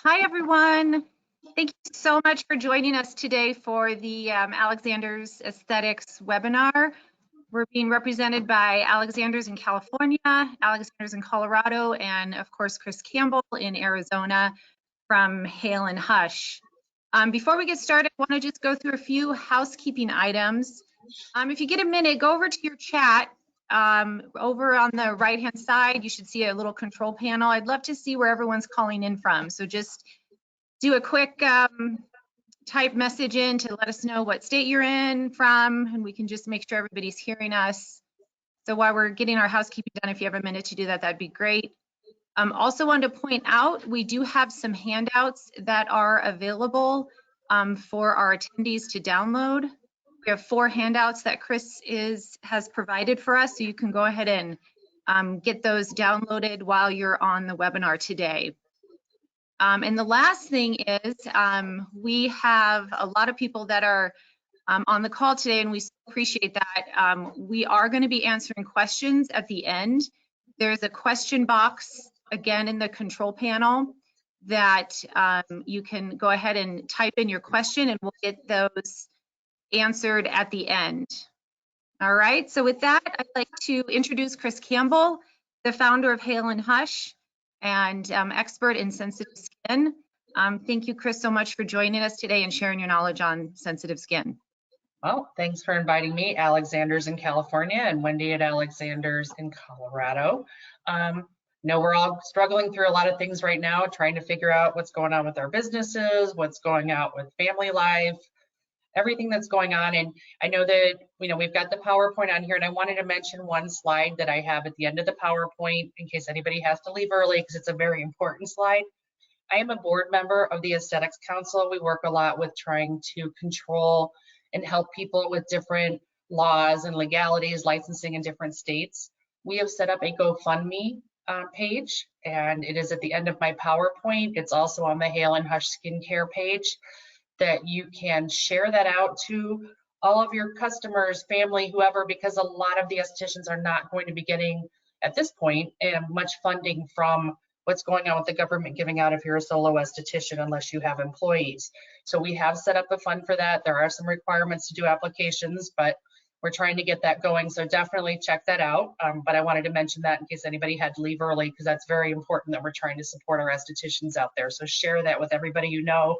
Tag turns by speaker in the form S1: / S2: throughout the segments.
S1: Hi, everyone. Thank you so much for joining us today for the Alexander's Aesthetics webinar. We're being represented by Alexander's in California, Alexander's in Colorado, and of course, Kris Campbell in Arizona from Hale Hush. Before we get started, I want to just go through a few housekeeping items. If you get a minute, go over to your chat. Over on the right-hand side, you should see a little control panel. I'd love to see where everyone's calling in from. So just do a quick type message in to let us know what state you're in from, and we can just make sure everybody's hearing us. So while we're getting our housekeeping done, if you have a minute to do that, that'd be great. Also wanted to point out, we do have some handouts that are available for our attendees to download. We have 4 handouts that Kris has provided for us, so you can go ahead and get those downloaded while you're on the webinar today. And the last thing is we have a lot of people that are on the call today, and we appreciate that. We are going to be answering questions at the end. There's a question box, again, in the control panel that you can go ahead and type in your question, and we'll get those answered at the end. All right, so with that, I'd like to introduce Kris Campbell, the founder of Hale Hush and expert in sensitive skin. Thank you, Kris, so much for joining us today and sharing your knowledge on sensitive skin.
S2: Well, thanks for inviting me. Alexander's in California and Wendy at Alexander's in Colorado. We're all struggling through a lot of things right now, trying to figure out what's going on with our businesses, what's going on with family life, everything that's going on. And I know that, we've got the PowerPoint on here, and I wanted to mention one slide that I have at the end of the PowerPoint in case anybody has to leave early, because it's a very important slide. I am a board member of the Aesthetics Council. We work a lot with trying to control and help people with different laws and legalities, licensing in different states. We have set up a GoFundMe page, and it is at the end of my PowerPoint. It's also on the Hale Hush skincare page, that you can share that out to all of your customers, family, whoever, because a lot of the estheticians are not going to be getting, at this point, much funding from what's going on with the government giving out if you're a solo esthetician unless you have employees. So we have set up a fund for that. There are some requirements to do applications, but we're trying to get that going. So definitely check that out. But I wanted to mention that in case anybody had to leave early, because that's very important that we're trying to support our estheticians out there. So share that with everybody you know,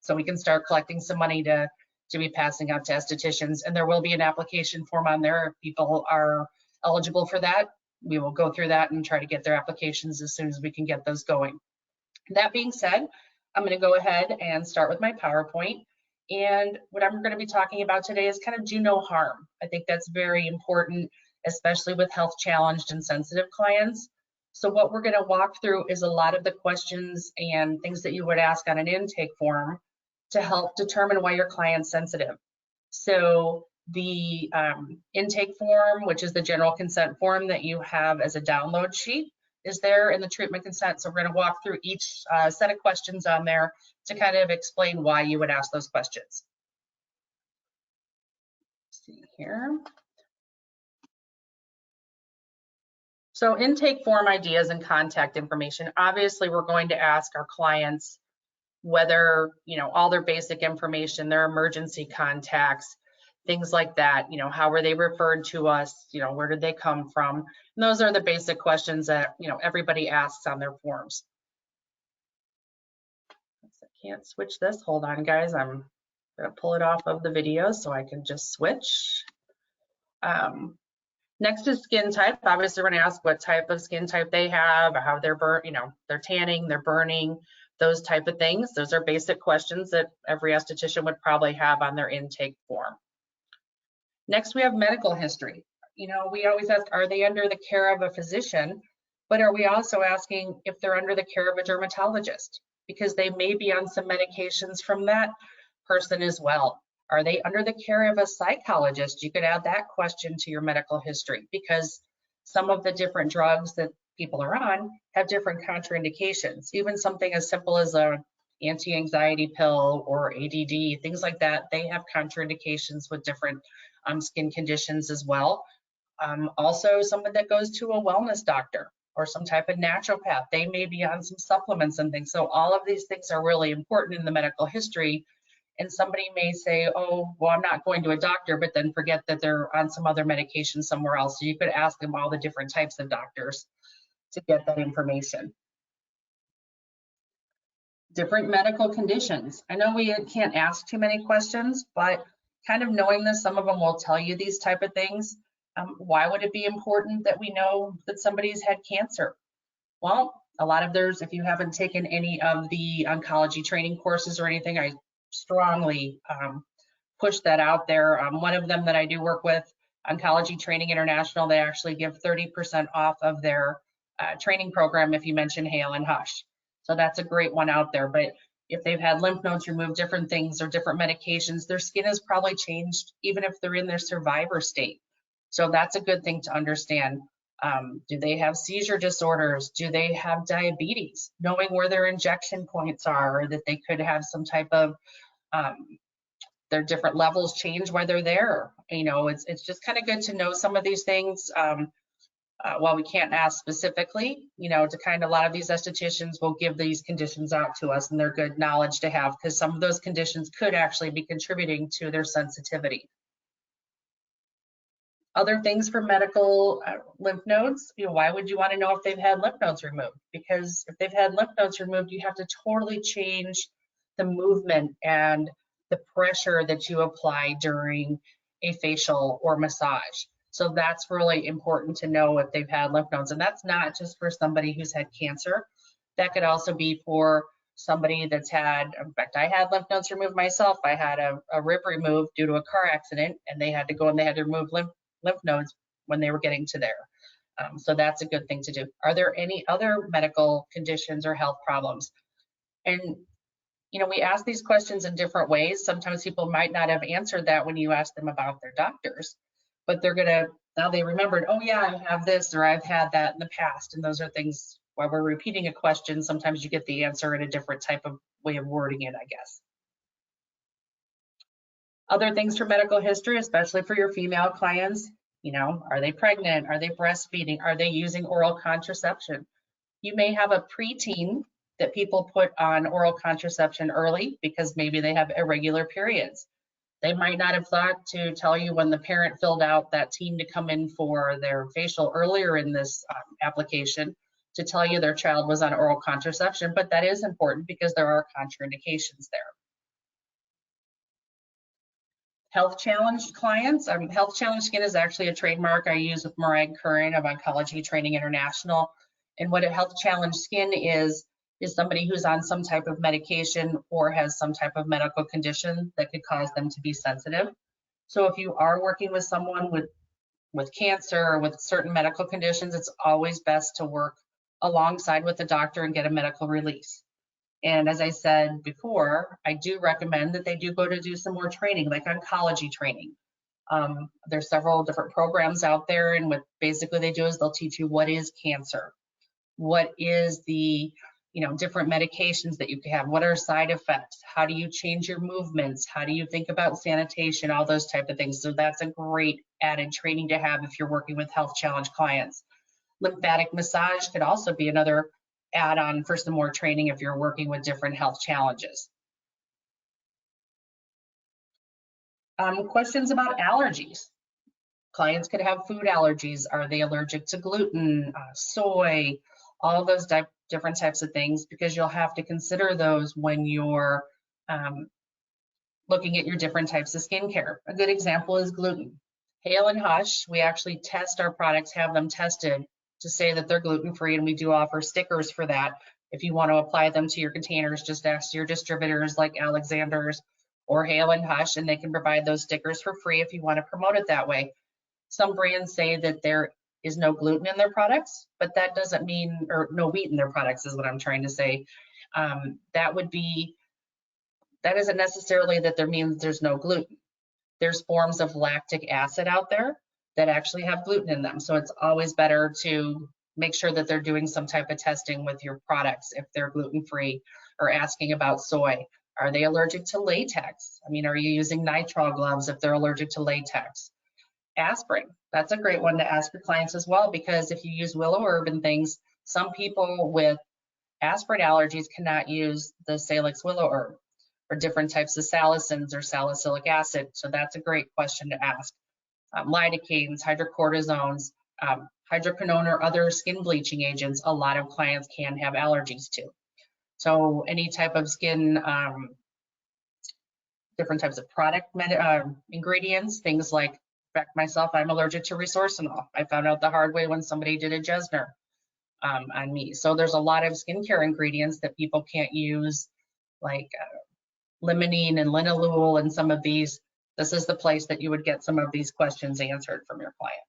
S2: so we can start collecting some money to be passing out to estheticians. And there will be an application form on there if people are eligible for that. We will go through that and try to get their applications as soon as we can get those going. That being said, I'm going to go ahead and start with my PowerPoint. And what I'm going to be talking about today is kind of do no harm. I think that's very important, especially with health challenged and sensitive clients. So what we're going to walk through is a lot of the questions and things that you would ask on an intake form to help determine why your client's sensitive. So the intake form, which is the general consent form that you have as a download sheet, is there in the treatment consent. So we're going to walk through each set of questions on there to kind of explain why you would ask those questions. Let's see here. So intake form ideas and contact information. Obviously, we're going to ask our clients whether, all their basic information, their emergency contacts, things like that, how were they referred to us, where did they come from? And those are the basic questions that, everybody asks on their forms. I can't switch this. Hold on, guys. I'm going to pull it off of the video so I can just switch. Next is skin type. Obviously, we're going to ask what type of skin type they have, how they're they're tanning, they're burning, those type of things. Those are basic questions that every esthetician would probably have on their intake form. Next, we have medical history. We always ask, are they under the care of a physician? But are we also asking if they're under the care of a dermatologist? Because they may be on some medications from that person as well. Are they under the care of a psychologist? You could add that question to your medical history, because some of the different drugs that people are on have different contraindications. Even something as simple as an anti-anxiety pill or ADD, things like that, they have contraindications with different skin conditions as well. Also, someone that goes to a wellness doctor, or some type of naturopath. They may be on some supplements and things. So all of these things are really important in the medical history. And somebody may say, oh, well, I'm not going to a doctor, but then forget that they're on some other medication somewhere else. So you could ask them all the different types of doctors to get that information. Different medical conditions. I know we can't ask too many questions, but kind of knowing this, some of them will tell you these type of things. Why would it be important that we know that somebody's had cancer? Well, a lot of theirs, if you haven't taken any of the oncology training courses or anything, I strongly push that out there. One of them that I do work with, Oncology Training International, they actually give 30% off of their training program if you mention Hale and Hush. So that's a great one out there. But if they've had lymph nodes removed, different things or different medications, their skin has probably changed even if they're in their survivor state. So that's a good thing to understand. Do they have seizure disorders? Do they have diabetes? Knowing where their injection points are, or that they could have some type of, their different levels change while they're there. You know, it's just kind of good to know some of these things. While we can't ask specifically, you know, to kind of a lot of these estheticians will give these conditions out to us, and they're good knowledge to have because some of those conditions could actually be contributing to their sensitivity. Other things for medical lymph nodes, you know, why would you want to know if they've had lymph nodes removed? Because if they've had lymph nodes removed, you have to totally change the movement and the pressure that you apply during a facial or massage. So that's really important to know if they've had lymph nodes. And that's not just for somebody who's had cancer. That could also be for somebody that's had, in fact, I had lymph nodes removed myself. I had a rib removed due to a car accident, and they had to go and they had to remove lymph nodes when they were getting to there. So that's a good thing to do. Are there any other medical conditions or health problems? And, you know, we ask these questions in different ways. Sometimes people might not have answered that when you ask them about their doctors, but they're gonna, now they remembered, oh yeah, I have this, or I've had that in the past. And those are things, while we're repeating a question, sometimes you get the answer in a different type of way of wording it, I guess. Other things for medical history, especially for your female clients, you know, are they pregnant? Are they breastfeeding? Are they using oral contraception? You may have a preteen that people put on oral contraception early because maybe they have irregular periods. They might not have thought to tell you when the parent filled out that team to come in for their facial earlier in this application to tell you their child was on oral contraception, but that is important because there are contraindications there. Health challenged clients. Health challenged skin is actually a trademark I use with Murag Curran of Oncology Training International. And what a health challenged skin is somebody who's on some type of medication or has some type of medical condition that could cause them to be sensitive. So if you are working with someone with cancer or with certain medical conditions, it's always best to work alongside with the doctor and get a medical release. And as I said before, I do recommend that they do go to do some more training, like oncology training. There's several different programs out there, and what basically they do is they'll teach you what is cancer, what is the, you know, different medications that you can have, what are side effects, how do you change your movements, how do you think about sanitation, all those type of things. So that's a great added training to have if you're working with health challenge clients. Lymphatic massage could also be another add-on for some more training if you're working with different health challenges. Questions about allergies. Clients could have food allergies. Are they allergic to gluten, soy, all those different types of things, because you'll have to consider those when you're looking at your different types of skincare. A good example is gluten. Hale and Hush, we actually test our products, have them tested to say that they're gluten-free, and we do offer stickers for that. If you want to apply them to your containers, just ask your distributors like Alexander's or Hale and Hush, and they can provide those stickers for free if you want to promote it that way. Some brands say that there is no gluten in their products, but that doesn't mean, or no wheat in their products is what I'm trying to say. That isn't necessarily that there means there's no gluten. There's forms of lactic acid out there that actually have gluten in them. So it's always better to make sure that they're doing some type of testing with your products if they're gluten-free, or asking about soy. Are they allergic to latex? I mean, are you using nitrile gloves if they're allergic to latex? Aspirin, that's a great one to ask your clients as well, because if you use willow herb and things, some people with aspirin allergies cannot use the Salix willow herb or different types of salicins or salicylic acid. So that's a great question to ask. Lidocaines, hydrocortisones, hydroquinone or other skin bleaching agents, a lot of clients can have allergies to. So any type of skin, different types of product ingredients, things like, in fact, myself, I'm allergic to resorcinol. I found out the hard way when somebody did a Jesner on me. So there's a lot of skincare ingredients that people can't use, like limonene and linalool and some of these. This is the place that you would get some of these questions answered from your client.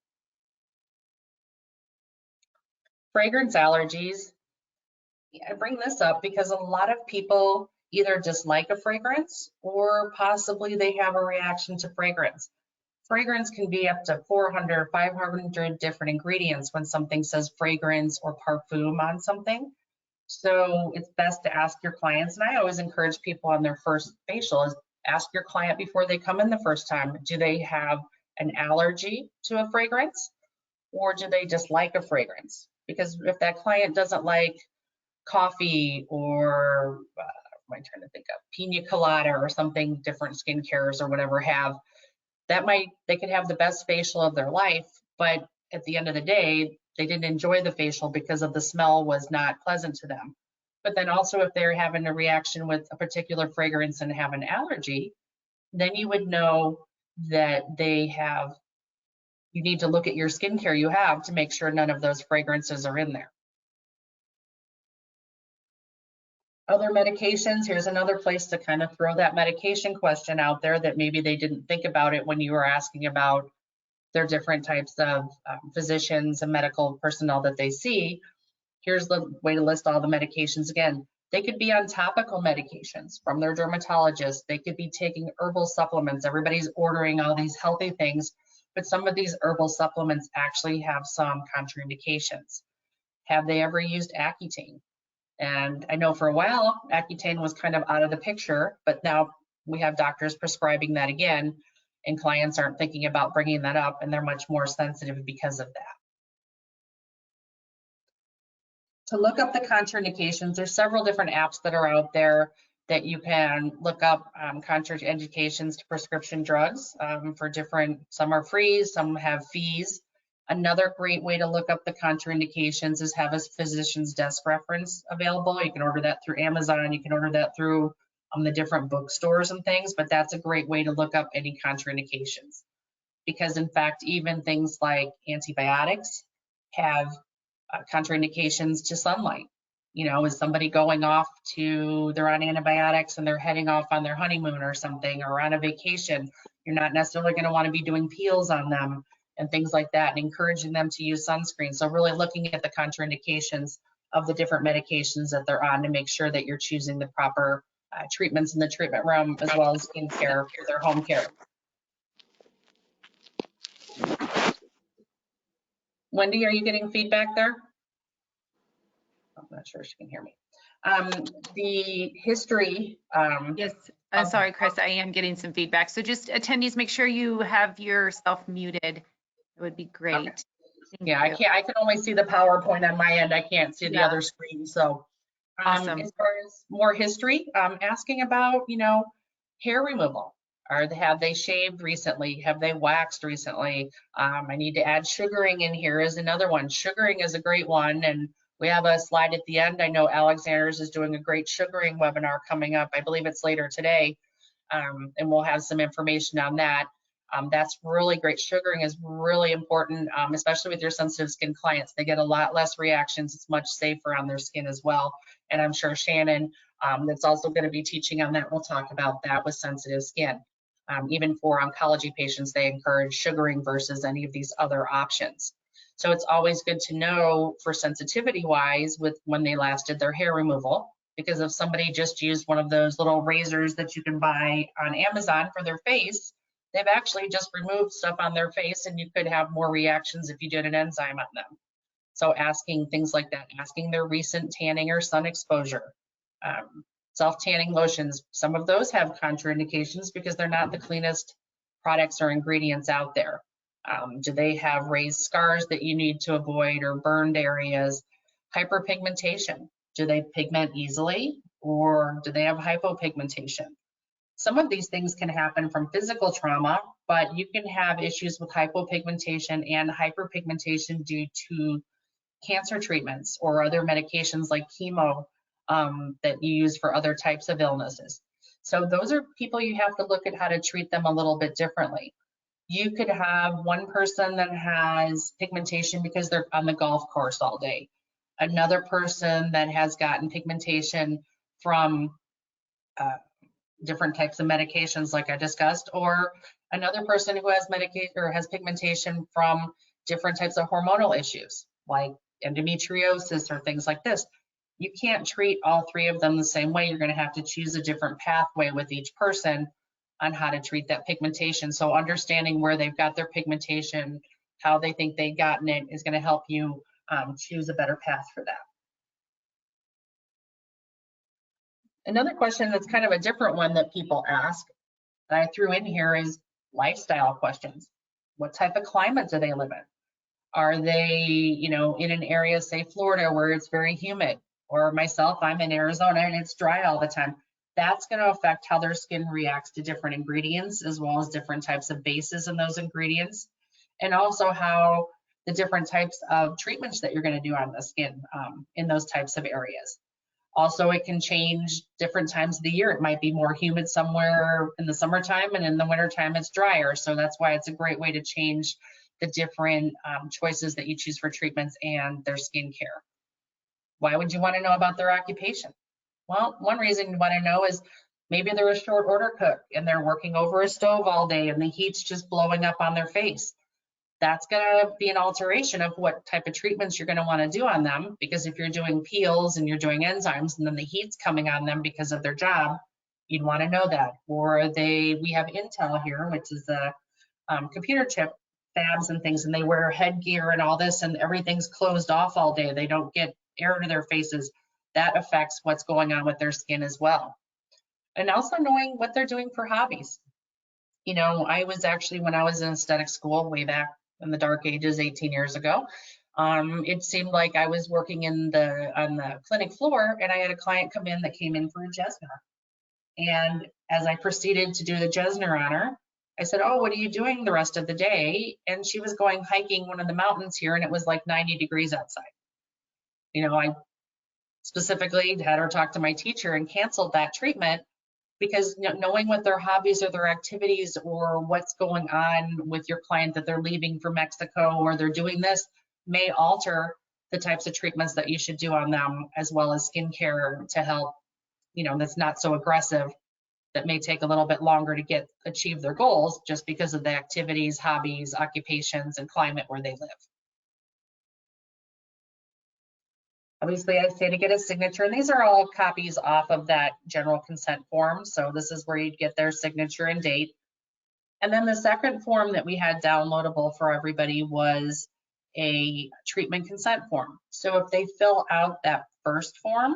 S2: Fragrance allergies. I bring this up because a lot of people either dislike a fragrance or possibly they have a reaction to fragrance. Fragrance can be up to 400, 500 different ingredients when something says fragrance or parfum on something. So it's best to ask your clients, and I always encourage people on their first facial is ask your client before they come in the first time, do they have an allergy to a fragrance or do they dislike a fragrance? Because if that client doesn't like coffee or am I trying to think of pina colada or something different skincares or whatever have, they could have the best facial of their life, but at the end of the day, they didn't enjoy the facial because of the smell was not pleasant to them. But then also if they're having a reaction with a particular fragrance and have an allergy, then you would know that you need to look at your skincare you have to make sure none of those fragrances are in there. Other medications, here's another place to kind of throw that medication question out there that maybe they didn't think about it when you were asking about their different types of physicians and medical personnel that they see. Here's the way to list all the medications again. They could be on topical medications from their dermatologist. They could be taking herbal supplements. Everybody's ordering all these healthy things, but some of these herbal supplements actually have some contraindications. Have they ever used Accutane? And I know for a while, Accutane was kind of out of the picture, but now we have doctors prescribing that again, and clients aren't thinking about bringing that up, and they're much more sensitive because of that. To look up the contraindications, there's several different apps that are out there that you can look up contraindications to prescription drugs for different, some are free, some have fees. Another great way to look up the contraindications is have a physician's desk reference available. You can order that through Amazon, you can order that through the different bookstores and things, but that's a great way to look up any contraindications. Because in fact, even things like antibiotics have contraindications to sunlight. You know, is somebody going off they're on antibiotics and they're heading off on their honeymoon or something, or on a vacation, you're not necessarily going to want to be doing peels on them and things like that, and encouraging them to use sunscreen. So really looking at the contraindications of the different medications that they're on to make sure that you're choosing the proper treatments in the treatment room, as well as skincare for their home care. Wendy, are you getting feedback there? I'm not sure she can hear me. The history.
S1: Yes, sorry, Kris, I am getting some feedback. So just attendees, make sure you have yourself muted. It would be great.
S2: Okay. Yeah, I can only see the PowerPoint on my end. I can't see the other screen. So
S1: awesome.
S2: As far as more history, asking about, hair removal. Have they shaved recently? Have they waxed recently? I need to add sugaring in here is another one. Sugaring is a great one, and we have a slide at the end. I know Alexander's is doing a great sugaring webinar coming up. I believe it's later today, and we'll have some information on that. That's really great. Sugaring is really important, especially with your sensitive skin clients. They get a lot less reactions. It's much safer on their skin as well. And I'm sure Shannon, that's also going to be teaching on that. We'll talk about that with sensitive skin. Even for oncology patients, they encourage sugaring versus any of these other options. So it's always good to know for sensitivity wise with when they last did their hair removal, because if somebody just used one of those little razors that you can buy on Amazon for their face, they've actually just removed stuff on their face, and you could have more reactions if you did an enzyme on them. So asking things like that, asking their recent tanning or sun exposure. Self-tanning lotions, some of those have contraindications because they're not the cleanest products or ingredients out there. Do they have raised scars that you need to avoid or burned areas? Hyperpigmentation. Do they pigment easily or do they have hypopigmentation? Some of these things can happen from physical trauma, but you can have issues with hypopigmentation and hyperpigmentation due to cancer treatments or other medications like chemo that you use for other types of illnesses. So those are people you have to look at how to treat them a little bit differently. You could have one person that has pigmentation because they're on the golf course all day. Another person that has gotten pigmentation from different types of medications like I discussed, or another person who has medication or has pigmentation from different types of hormonal issues like endometriosis or things like this. You can't treat all three of them the same way. You're going to have to choose a different pathway with each person on how to treat that pigmentation. So understanding where they've got their pigmentation, how they think they've gotten it is going to help you choose a better path for that. Another question that's kind of a different one that people ask that I threw in here is lifestyle questions. What type of climate do they live in? Are they, in an area, say Florida, where it's very humid? Or myself, I'm in Arizona and it's dry all the time. That's going to affect how their skin reacts to different ingredients, as well as different types of bases in those ingredients, and also how the different types of treatments that you're going to do on the skin in those types of areas. Also, it can change different times of the year. It might be more humid somewhere in the summertime, and in the wintertime it's drier. So that's why it's a great way to change the different choices that you choose for treatments and their skincare. Why would you want to know about their occupation? Well, one reason you want to know is maybe they're a short order cook and they're working over a stove all day and the heat's just blowing up on their face. That's going to be an alteration of what type of treatments you're going to want to do on them, because if you're doing peels and you're doing enzymes and then the heat's coming on them because of their job, you'd want to know that. Or we have Intel here, which is the computer chip fabs and things, and they wear headgear and all this and everything's closed off all day. They don't get air to their faces. That affects what's going on with their skin as well. And also knowing what they're doing for hobbies. I was actually, when I was in aesthetic school way back in the dark ages 18 years ago, it seemed like I was working on the clinic floor and I had a client come in that came in for a Jesner. And as I proceeded to do the Jesner on her, I said, "Oh, what are you doing the rest of the day?" And she was going hiking one of the mountains here and it was like 90 degrees outside. I specifically had her talk to my teacher and canceled that treatment, because knowing what their hobbies or their activities or what's going on with your client, that they're leaving for Mexico or they're doing this, may alter the types of treatments that you should do on them, as well as skincare to help, that's not so aggressive, that may take a little bit longer to achieve their goals just because of the activities, hobbies, occupations, and climate where they live. Obviously, I say to get a signature, and these are all copies off of that general consent form. So this is where you'd get their signature and date. And then the second form that we had downloadable for everybody was a treatment consent form. So if they fill out that first form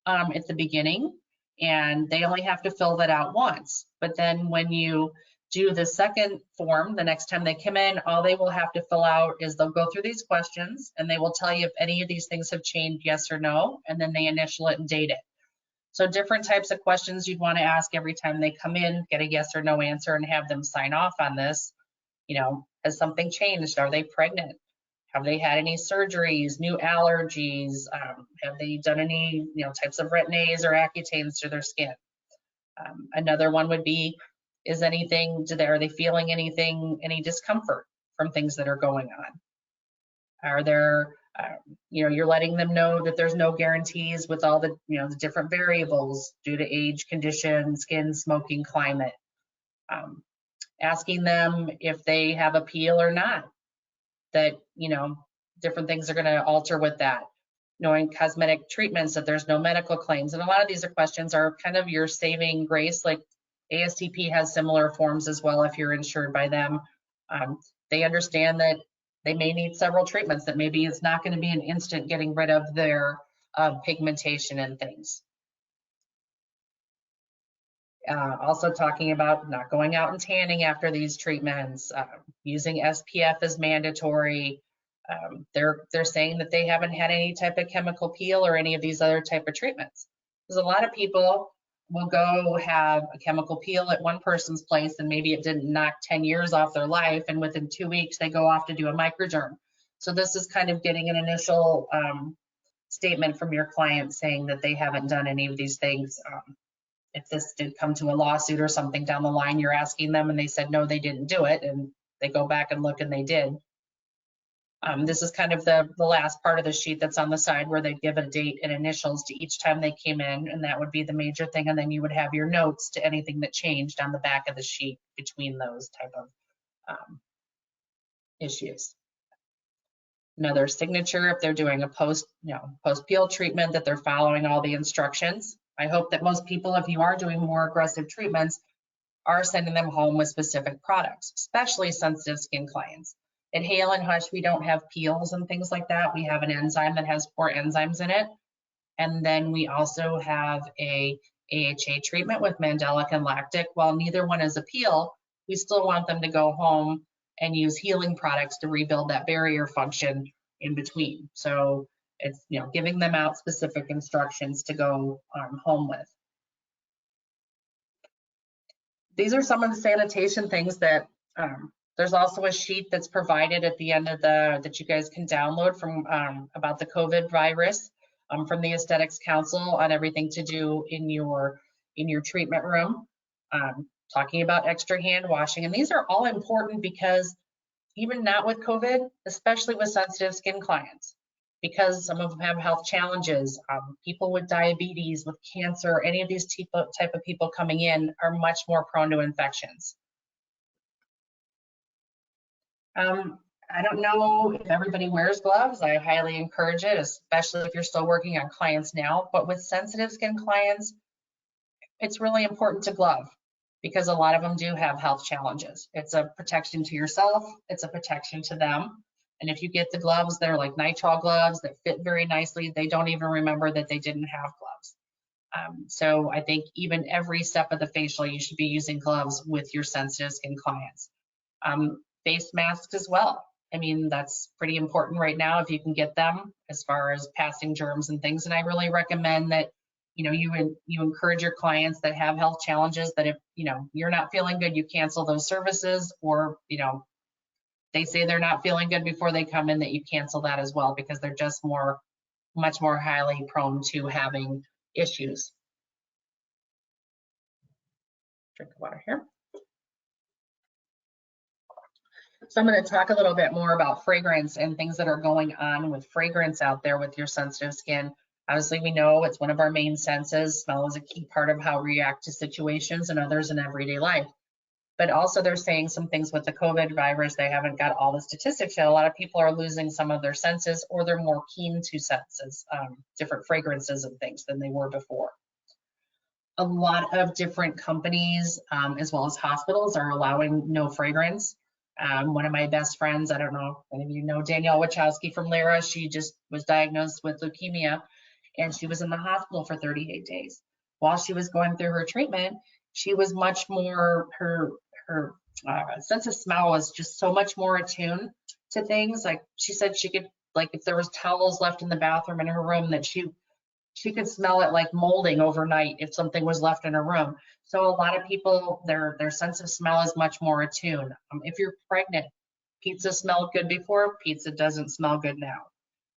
S2: at the beginning, and they only have to fill that out once, but then when you do the second form, the next time they come in, all they will have to fill out is they'll go through these questions and they will tell you if any of these things have changed, yes or no, and then they initial it and date it. So different types of questions you'd want to ask every time they come in, get a yes or no answer and have them sign off on this. Has something changed? Are they pregnant? Have they had any surgeries, new allergies? Have they done any, types of retinaes or Accutanes to their skin? Another one would be, is anything, are they feeling anything, any discomfort from things that are going on? Are there, you're letting them know that there's no guarantees with all the, the different variables due to age, condition, skin, smoking, climate. Asking them if they have a peel or not, that, different things are going to alter with that. Knowing cosmetic treatments, that there's no medical claims. And a lot of these questions are kind of your saving grace, like ASTP has similar forms as well if you're insured by them. They understand that they may need several treatments, that maybe it's not going to be an instant getting rid of their pigmentation and things. Also talking about not going out and tanning after these treatments, using SPF as mandatory. They're saying that they haven't had any type of chemical peel or any of these other type of treatments. Because a lot of people will go have a chemical peel at one person's place and maybe it didn't knock 10 years off their life, and within 2 weeks they go off to do a microderm. So this is kind of getting an initial statement from your client saying that they haven't done any of these things. If this did come to a lawsuit or something down the line, you're asking them and they said no, they didn't do it, and they go back and look and they did. This is kind of the last part of the sheet that's on the side where they give a date and initials to each time they came in, and that would be the major thing. And then you would have your notes to anything that changed on the back of the sheet between those type of issues. Another signature if they're doing a post-peel treatment, that they're following all the instructions. I hope that most people, if you are doing more aggressive treatments, are sending them home with specific products, especially sensitive skin clients. At Hale and Hush, we don't have peels and things like that. We have an enzyme that has 4 enzymes in it. And then we also have a AHA treatment with mandelic and lactic. While neither one is a peel, we still want them to go home and use healing products to rebuild that barrier function in between. So it's, giving them out specific instructions to go home with. These are some of the sanitation things that there's also a sheet that's provided at the end of that you guys can download from about the COVID virus from the Aesthetics Council on everything to do in your treatment room, talking about extra hand washing. And these are all important because even not with COVID, especially with sensitive skin clients, because some of them have health challenges, people with diabetes, with cancer, any of these type of people coming in are much more prone to infections. I don't know if everybody wears gloves. I highly encourage it, especially if you're still working on clients now. But with sensitive skin clients, it's really important to glove because a lot of them do have health challenges. It's a protection to yourself. It's a protection to them. And if you get the gloves, they're like nitrile gloves that fit very nicely. They don't even remember that they didn't have gloves. So I think even every step of the facial, you should be using gloves with your sensitive skin clients. Face masks as well. I mean, that's pretty important right now if you can get them as far as passing germs and things. And I really recommend that, you encourage your clients that have health challenges that if, you're not feeling good, you cancel those services, or, they say they're not feeling good before they come in, that you cancel that as well, because they're just much more highly prone to having issues. Drink of water here. So I'm going to talk a little bit more about fragrance and things that are going on with fragrance out there with your sensitive skin. Obviously, we know it's one of our main senses. Smell is a key part of how we react to situations and others in everyday life. But also they're saying some things with the COVID virus. They haven't got all the statistics yet. A lot of people are losing some of their senses, or they're more keen to senses, different fragrances and things than they were before. A lot of different companies, as well as hospitals, are allowing no fragrance. One of my best friends, I don't know if any of you know Danielle Wachowski from Lyra, she just was diagnosed with leukemia, and she was in the hospital for 38 days. While she was going through her treatment, she was much more, her sense of smell was just so much more attuned to things. Like she said, she could, like if there was towels left in the bathroom in her room, that she could smell it like molding overnight if something was left in her room. So a lot of people, their sense of smell is much more attuned. If you're pregnant, pizza smelled good before, pizza doesn't smell good now.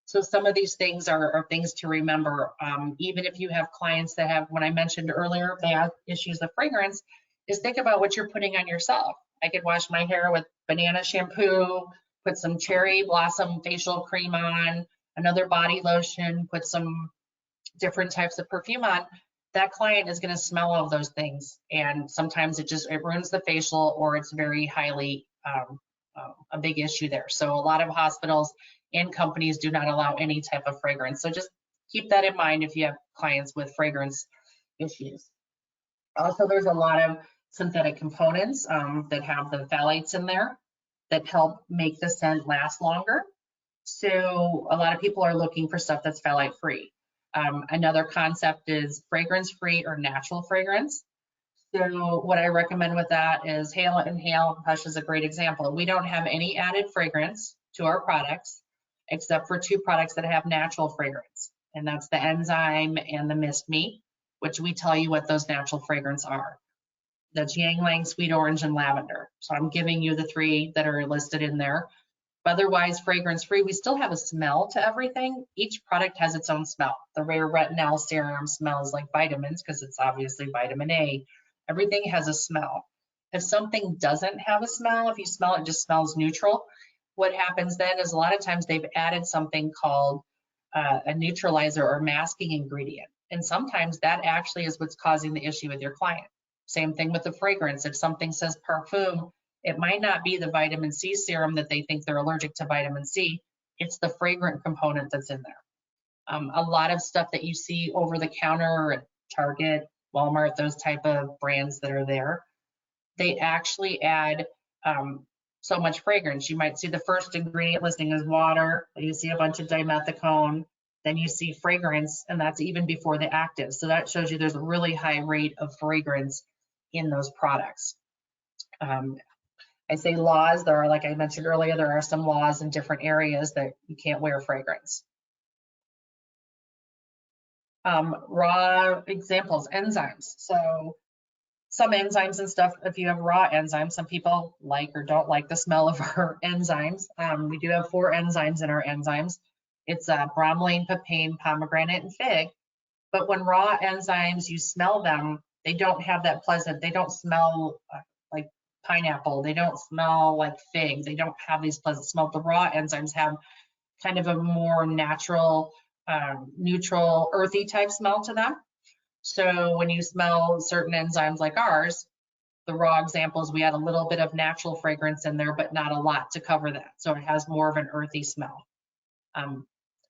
S2: So some of these things are things to remember. Even if you have clients that have, when I mentioned earlier, they have issues of fragrance, is think about what you're putting on yourself. I could wash my hair with banana shampoo, put some cherry blossom facial cream on, another body lotion, put some different types of perfume on. That client is going to smell all of those things, and sometimes it ruins the facial, or it's very highly a big issue there. So a lot of hospitals and companies do not allow any type of fragrance. So just keep that in mind if you have clients with fragrance issues. Also, there's a lot of synthetic components that have the phthalates in there that help make the scent last longer. So a lot of people are looking for stuff that's phthalate free. Another concept is fragrance free or natural fragrance. So what I recommend with that is Hale Hush is a great example. We don't have any added fragrance to our products, except for 2 products that have natural fragrance, and that's the enzyme and the Mist Me, which we tell you what those natural fragrance are. That's Yang Lang, Sweet Orange, and Lavender. So I'm giving you the 3 that are listed in there. Otherwise, fragrance free, we still have a smell to everything. Each product has its own smell. The Rare Retinol Serum smells like vitamins because it's obviously vitamin A. Everything has a smell. If something doesn't have a smell, if you smell it just smells neutral, what happens then is a lot of times they've added something called a neutralizer or masking ingredient. And sometimes that actually is what's causing the issue with your client. Same thing with the fragrance. If something says parfum, it might not be the vitamin C serum that they think they're allergic to vitamin C. It's the fragrant component that's in there. A lot of stuff that you see over the counter at Target, Walmart, those type of brands that are there, they actually add so much fragrance. You might see the first ingredient listing is water, you see a bunch of dimethicone, then you see fragrance, and that's even before the active. So that shows you there's a really high rate of fragrance in those products. I say laws, there are, like I mentioned earlier, there are some laws in different areas that you can't wear fragrance. Raw examples, enzymes. So some enzymes and stuff, if you have raw enzymes, some people like or don't like the smell of our enzymes. We do have 4 enzymes in our enzymes. It's bromelain, papain, pomegranate, and fig. But when raw enzymes, you smell them, they don't have that pleasant, they don't smell like pineapple, they don't smell like fig, they don't have these pleasant smells. The raw enzymes have kind of a more natural, neutral, earthy type smell to them. So when you smell certain enzymes like ours, the raw examples, we add a little bit of natural fragrance in there, but not a lot to cover that. So it has more of an earthy smell.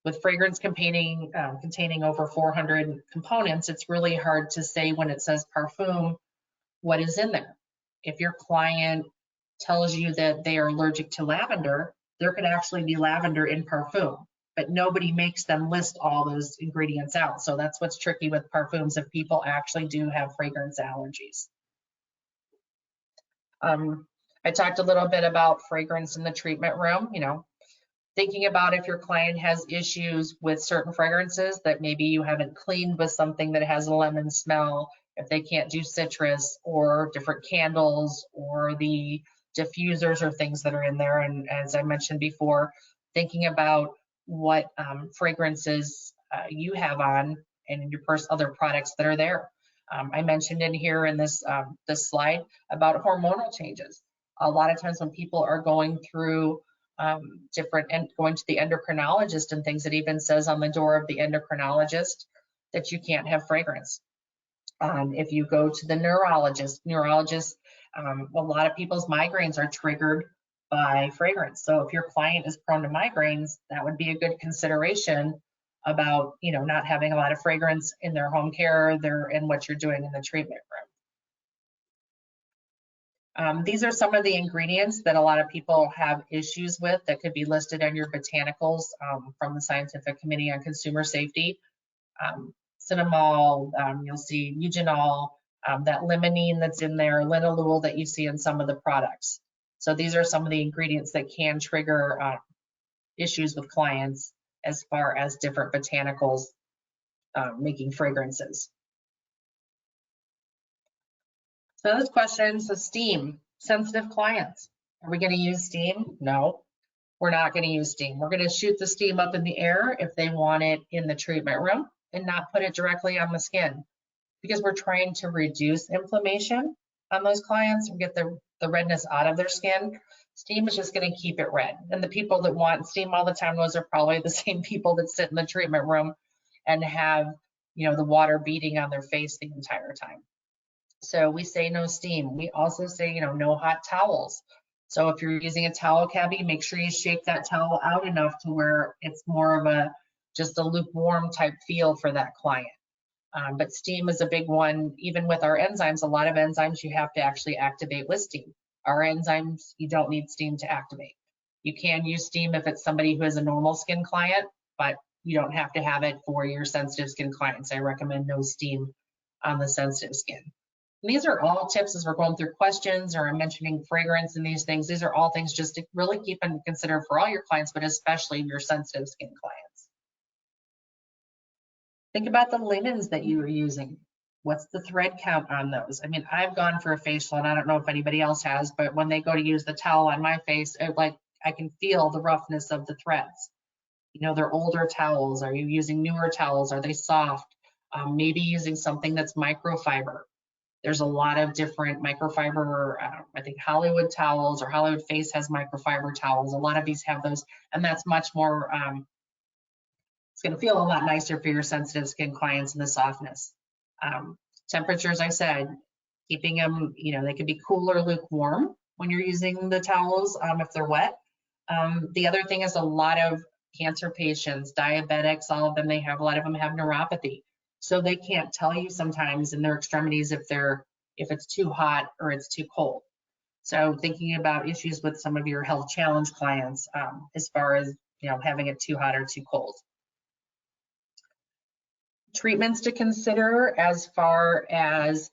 S2: With fragrance containing over 400 components, it's really hard to say when it says parfum, what is in there. If your client tells you that they are allergic to lavender, there could actually be lavender in parfum, but nobody makes them list all those ingredients out. So that's what's tricky with parfums, if people actually do have fragrance allergies. I talked a little bit about fragrance in the treatment room, thinking about if your client has issues with certain fragrances that maybe you haven't cleaned with something that has a lemon smell, if they can't do citrus or different candles or the diffusers or things that are in there. And as I mentioned before, thinking about what fragrances you have on and your other products that are there. I mentioned in here in this slide about hormonal changes. A lot of times when people are going through going to the endocrinologist and things, it even says on the door of the endocrinologist that you can't have fragrance. If you go to the neurologist, a lot of people's migraines are triggered by fragrance. So if your client is prone to migraines, that would be a good consideration about, not having a lot of fragrance in their home care and what you're doing in the treatment room. These are some of the ingredients that a lot of people have issues with that could be listed on your botanicals from the Scientific Committee on Consumer Safety. Cinnamol, you'll see eugenol, that limonene that's in there, linalool that you see in some of the products. So these are some of the ingredients that can trigger issues with clients as far as different botanicals making fragrances. So this question, so steam, sensitive clients. Are we going to use steam? No, we're not going to use steam. We're going to shoot the steam up in the air if they want it in the treatment room and not put it directly on the skin, because we're trying to reduce inflammation on those clients and get the redness out of their skin. Steam is just going to keep it red. And the people that want steam all the time, those are probably the same people that sit in the treatment room and have, the water beating on their face the entire time. So we say no steam. We also say, no hot towels. So if you're using a towel cabbie, make sure you shake that towel out enough to where it's more of just a lukewarm type feel for that client. But steam is a big one. Even with our enzymes, a lot of enzymes you have to actually activate with steam. Our enzymes, you don't need steam to activate. You can use steam if it's somebody who has a normal skin client, but you don't have to have it for your sensitive skin clients. I recommend no steam on the sensitive skin. And these are all tips as we're going through questions or I'm mentioning fragrance and these things. These are all things just to really keep and consider for all your clients, but especially your sensitive skin clients. Think about the linens that you are using. What's the thread count on those? I mean, I've gone for a facial and I don't know if anybody else has, but when they go to use the towel on my face, I can feel the roughness of the threads. You know, they're older towels. Are you using newer towels? Are they soft? Maybe using something that's microfiber. There's a lot of different microfiber, I think Hollywood towels or Hollywood Face has microfiber towels. A lot of these have those, and that's much more, it's gonna feel a lot nicer for your sensitive skin clients and the softness. Temperatures, I said, keeping them, you know, they could be cool or lukewarm when you're using the towels if they're wet. The other thing is a lot of cancer patients, diabetics, all of them, a lot of them have neuropathy. So they can't tell you sometimes in their extremities if it's too hot or it's too cold. So thinking about issues with some of your health challenge clients as far as, you know, having it too hot or too cold. Treatments to consider as far as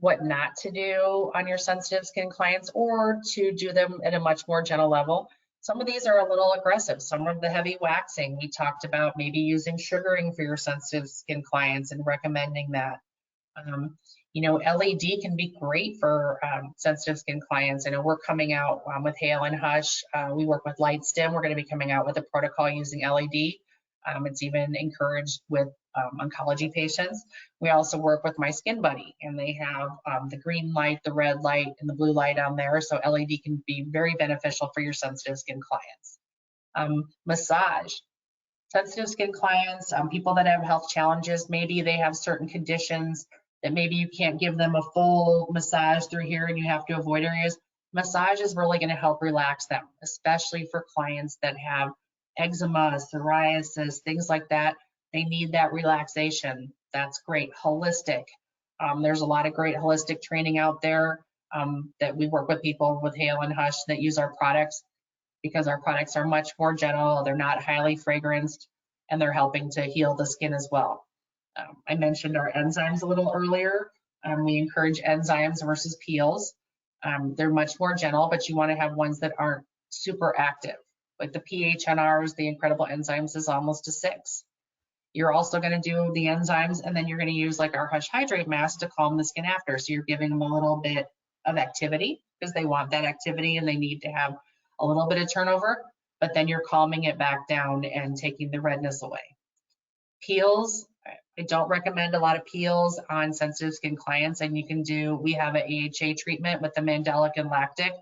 S2: what not to do on your sensitive skin clients or to do them at a much more gentle level. Some of these are a little aggressive. Some of the heavy waxing, we talked about maybe using sugaring for your sensitive skin clients and recommending that. You know, LED can be great for sensitive skin clients. I know we're coming out with Hale and Hush. We work with Light Stim. We're going to be coming out with a protocol using LED. It's even encouraged with oncology patients. We also work with My Skin Buddy, and they have the green light, the red light, and the blue light on there. So LED can be very beneficial for your sensitive skin clients. Massage. Sensitive skin clients, people that have health challenges, maybe they have certain conditions that maybe you can't give them a full massage through here and you have to avoid areas. Massage is really going to help relax them, especially for clients that have eczema, psoriasis, things like that. They need that relaxation. That's great. Holistic. There's a lot of great holistic training out there that we work with people with Hale and Hush that use our products because our products are much more gentle. They're not highly fragranced and they're helping to heal the skin as well. I mentioned our enzymes a little earlier. We encourage enzymes versus peels. They're much more gentle, but you want to have ones that aren't super active. Like the pH on ours, the incredible enzymes is almost a 6. You're also going to do the enzymes and then you're going to use like our Hush Hydrate mask to calm the skin after. So you're giving them a little bit of activity because they want that activity and they need to have a little bit of turnover, but then you're calming it back down and taking the redness away. Peels, I don't recommend a lot of peels on sensitive skin clients, and you can do, we have an AHA treatment with the mandelic and lactic.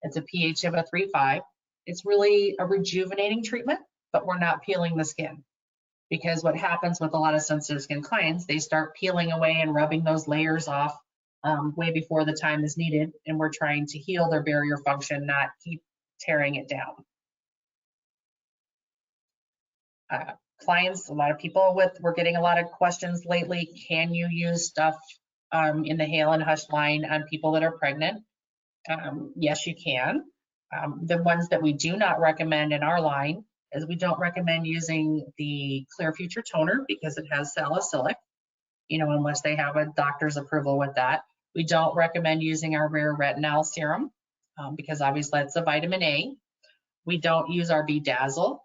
S2: It's a pH of a 3.5. It's really a rejuvenating treatment, but we're not peeling the skin. Because what happens with a lot of sensitive skin clients, they start peeling away and rubbing those layers off way before the time is needed, and we're trying to heal their barrier function, not keep tearing it down. Clients, a lot of people we're getting a lot of questions lately. Can you use stuff in the Hale and Hush line on people that are pregnant? Yes, you can. The ones that we do not recommend in our line is we don't recommend using the Clear Future Toner because it has salicylic, you know, unless they have a doctor's approval with that. We don't recommend using our Rare Retinol Serum because obviously it's a vitamin A. We don't use our Bedazzle,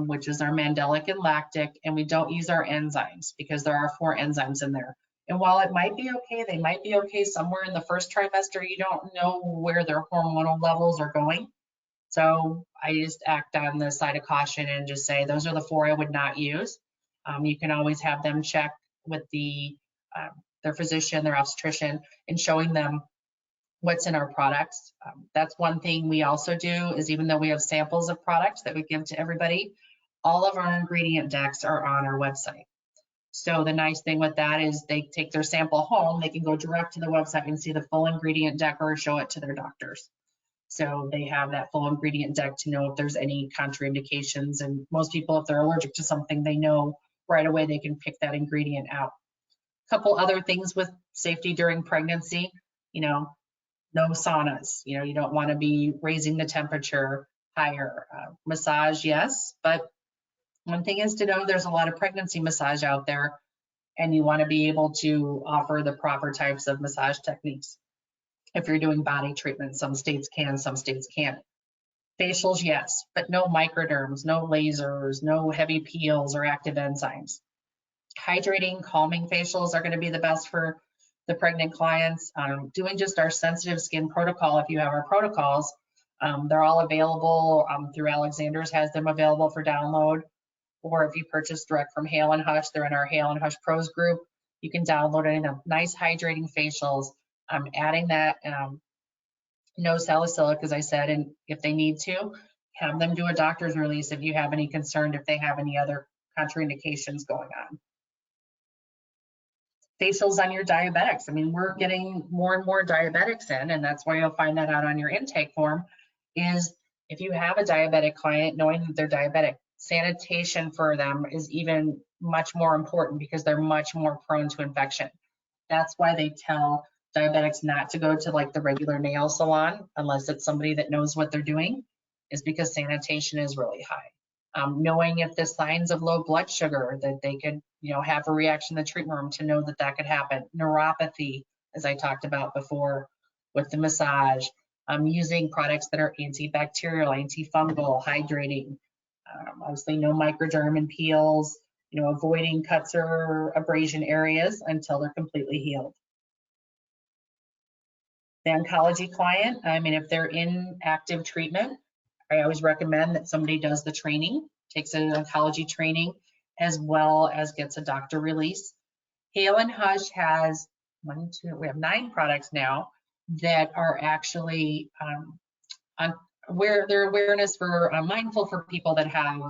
S2: which is our mandelic and lactic, and we don't use our enzymes because there are 4 enzymes in there. And while it might be okay, they might be okay somewhere in the first trimester, you don't know where their hormonal levels are going. So I just act on the side of caution and just say, those are the 4 I would not use. You can always have them check with their physician, their obstetrician, and showing them what's in our products. That's one thing we also do is even though we have samples of products that we give to everybody, all of our ingredient decks are on our website. So the nice thing with that is they take their sample home, they can go direct to the website and see the full ingredient deck or show it to their doctors. So they have that full ingredient deck to know if there's any contraindications. And most people, if they're allergic to something, they know right away they can pick that ingredient out. A couple other things with safety during pregnancy, you know, no saunas. You know, you don't want to be raising the temperature higher. Massage, yes, but one thing is to know there's a lot of pregnancy massage out there, and you want to be able to offer the proper types of massage techniques. If you're doing body treatment, some states can, some states can't. Facials, yes, but no microderms, no lasers, no heavy peels or active enzymes. Hydrating, calming facials are going to be the best for the pregnant clients. Doing just our sensitive skin protocol, if you have our protocols, they're all available through Alexander's, has them available for download. Or if you purchase direct from Hale and Hush, they're in our Hale and Hush Pros group. You can download it in a nice hydrating facials. Adding that no salicylic, as I said, and if they need to, have them do a doctor's release if you have any concern, if they have any other contraindications going on. Facials on your diabetics. I mean, we're getting more and more diabetics in, and that's why you'll find that out on your intake form, is if you have a diabetic client, knowing that they're diabetic, sanitation for them is even much more important because they're much more prone to infection. That's why they tell diabetics not to go to like the regular nail salon unless it's somebody that knows what they're doing, is because sanitation is really high. Knowing if the signs of low blood sugar, that they could, have a reaction in the treatment room to know that that could happen. Neuropathy, as I talked about before with the massage. Using products that are antibacterial, antifungal, hydrating. Obviously no microderm and peels, avoiding cuts or abrasion areas until they're completely healed. The oncology client, if they're in active treatment, I always recommend that somebody does the training, takes an oncology training, as well as gets a doctor release. Hale and Hush has we have 9 products now that are actually where their awareness for mindful for people that have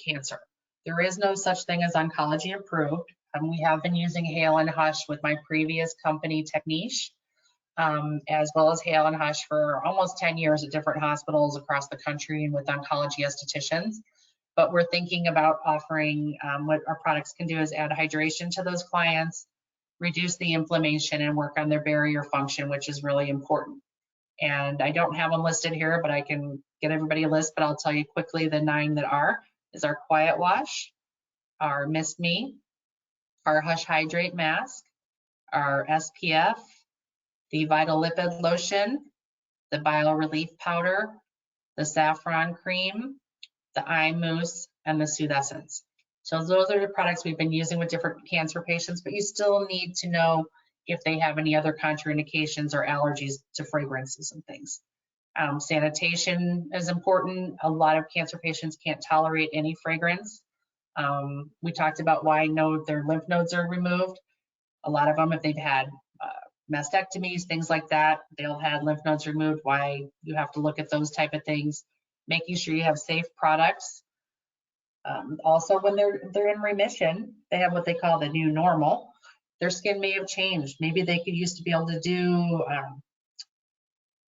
S2: cancer. There is no such thing as oncology approved. We have been using Hale and Hush with my previous company, Techniche, as well as Hale and Hush for almost 10 years at different hospitals across the country and with oncology estheticians. But we're thinking about offering what our products can do is add hydration to those clients, reduce the inflammation, and work on their barrier function, which is really important. And I don't have them listed here, but I can get everybody a list, but I'll tell you quickly the 9 that are, is our Quiet Wash, our Mist Me, our Hush Hydrate Mask, our SPF, the Vital Lipid Lotion, the Bio Relief Powder, the Saffron Cream, the Eye Mousse, and the Soothe Essence. So those are the products we've been using with different cancer patients, but you still need to know if they have any other contraindications or allergies to fragrances and things. Sanitation is important. A lot of cancer patients can't tolerate any fragrance. We talked about why their lymph nodes are removed. A lot of them, if they've had mastectomies, things like that, they'll have lymph nodes removed, why you have to look at those type of things, making sure you have safe products. Also, when they're in remission, they have what they call the new normal. Their skin may have changed. Maybe they used to be able to do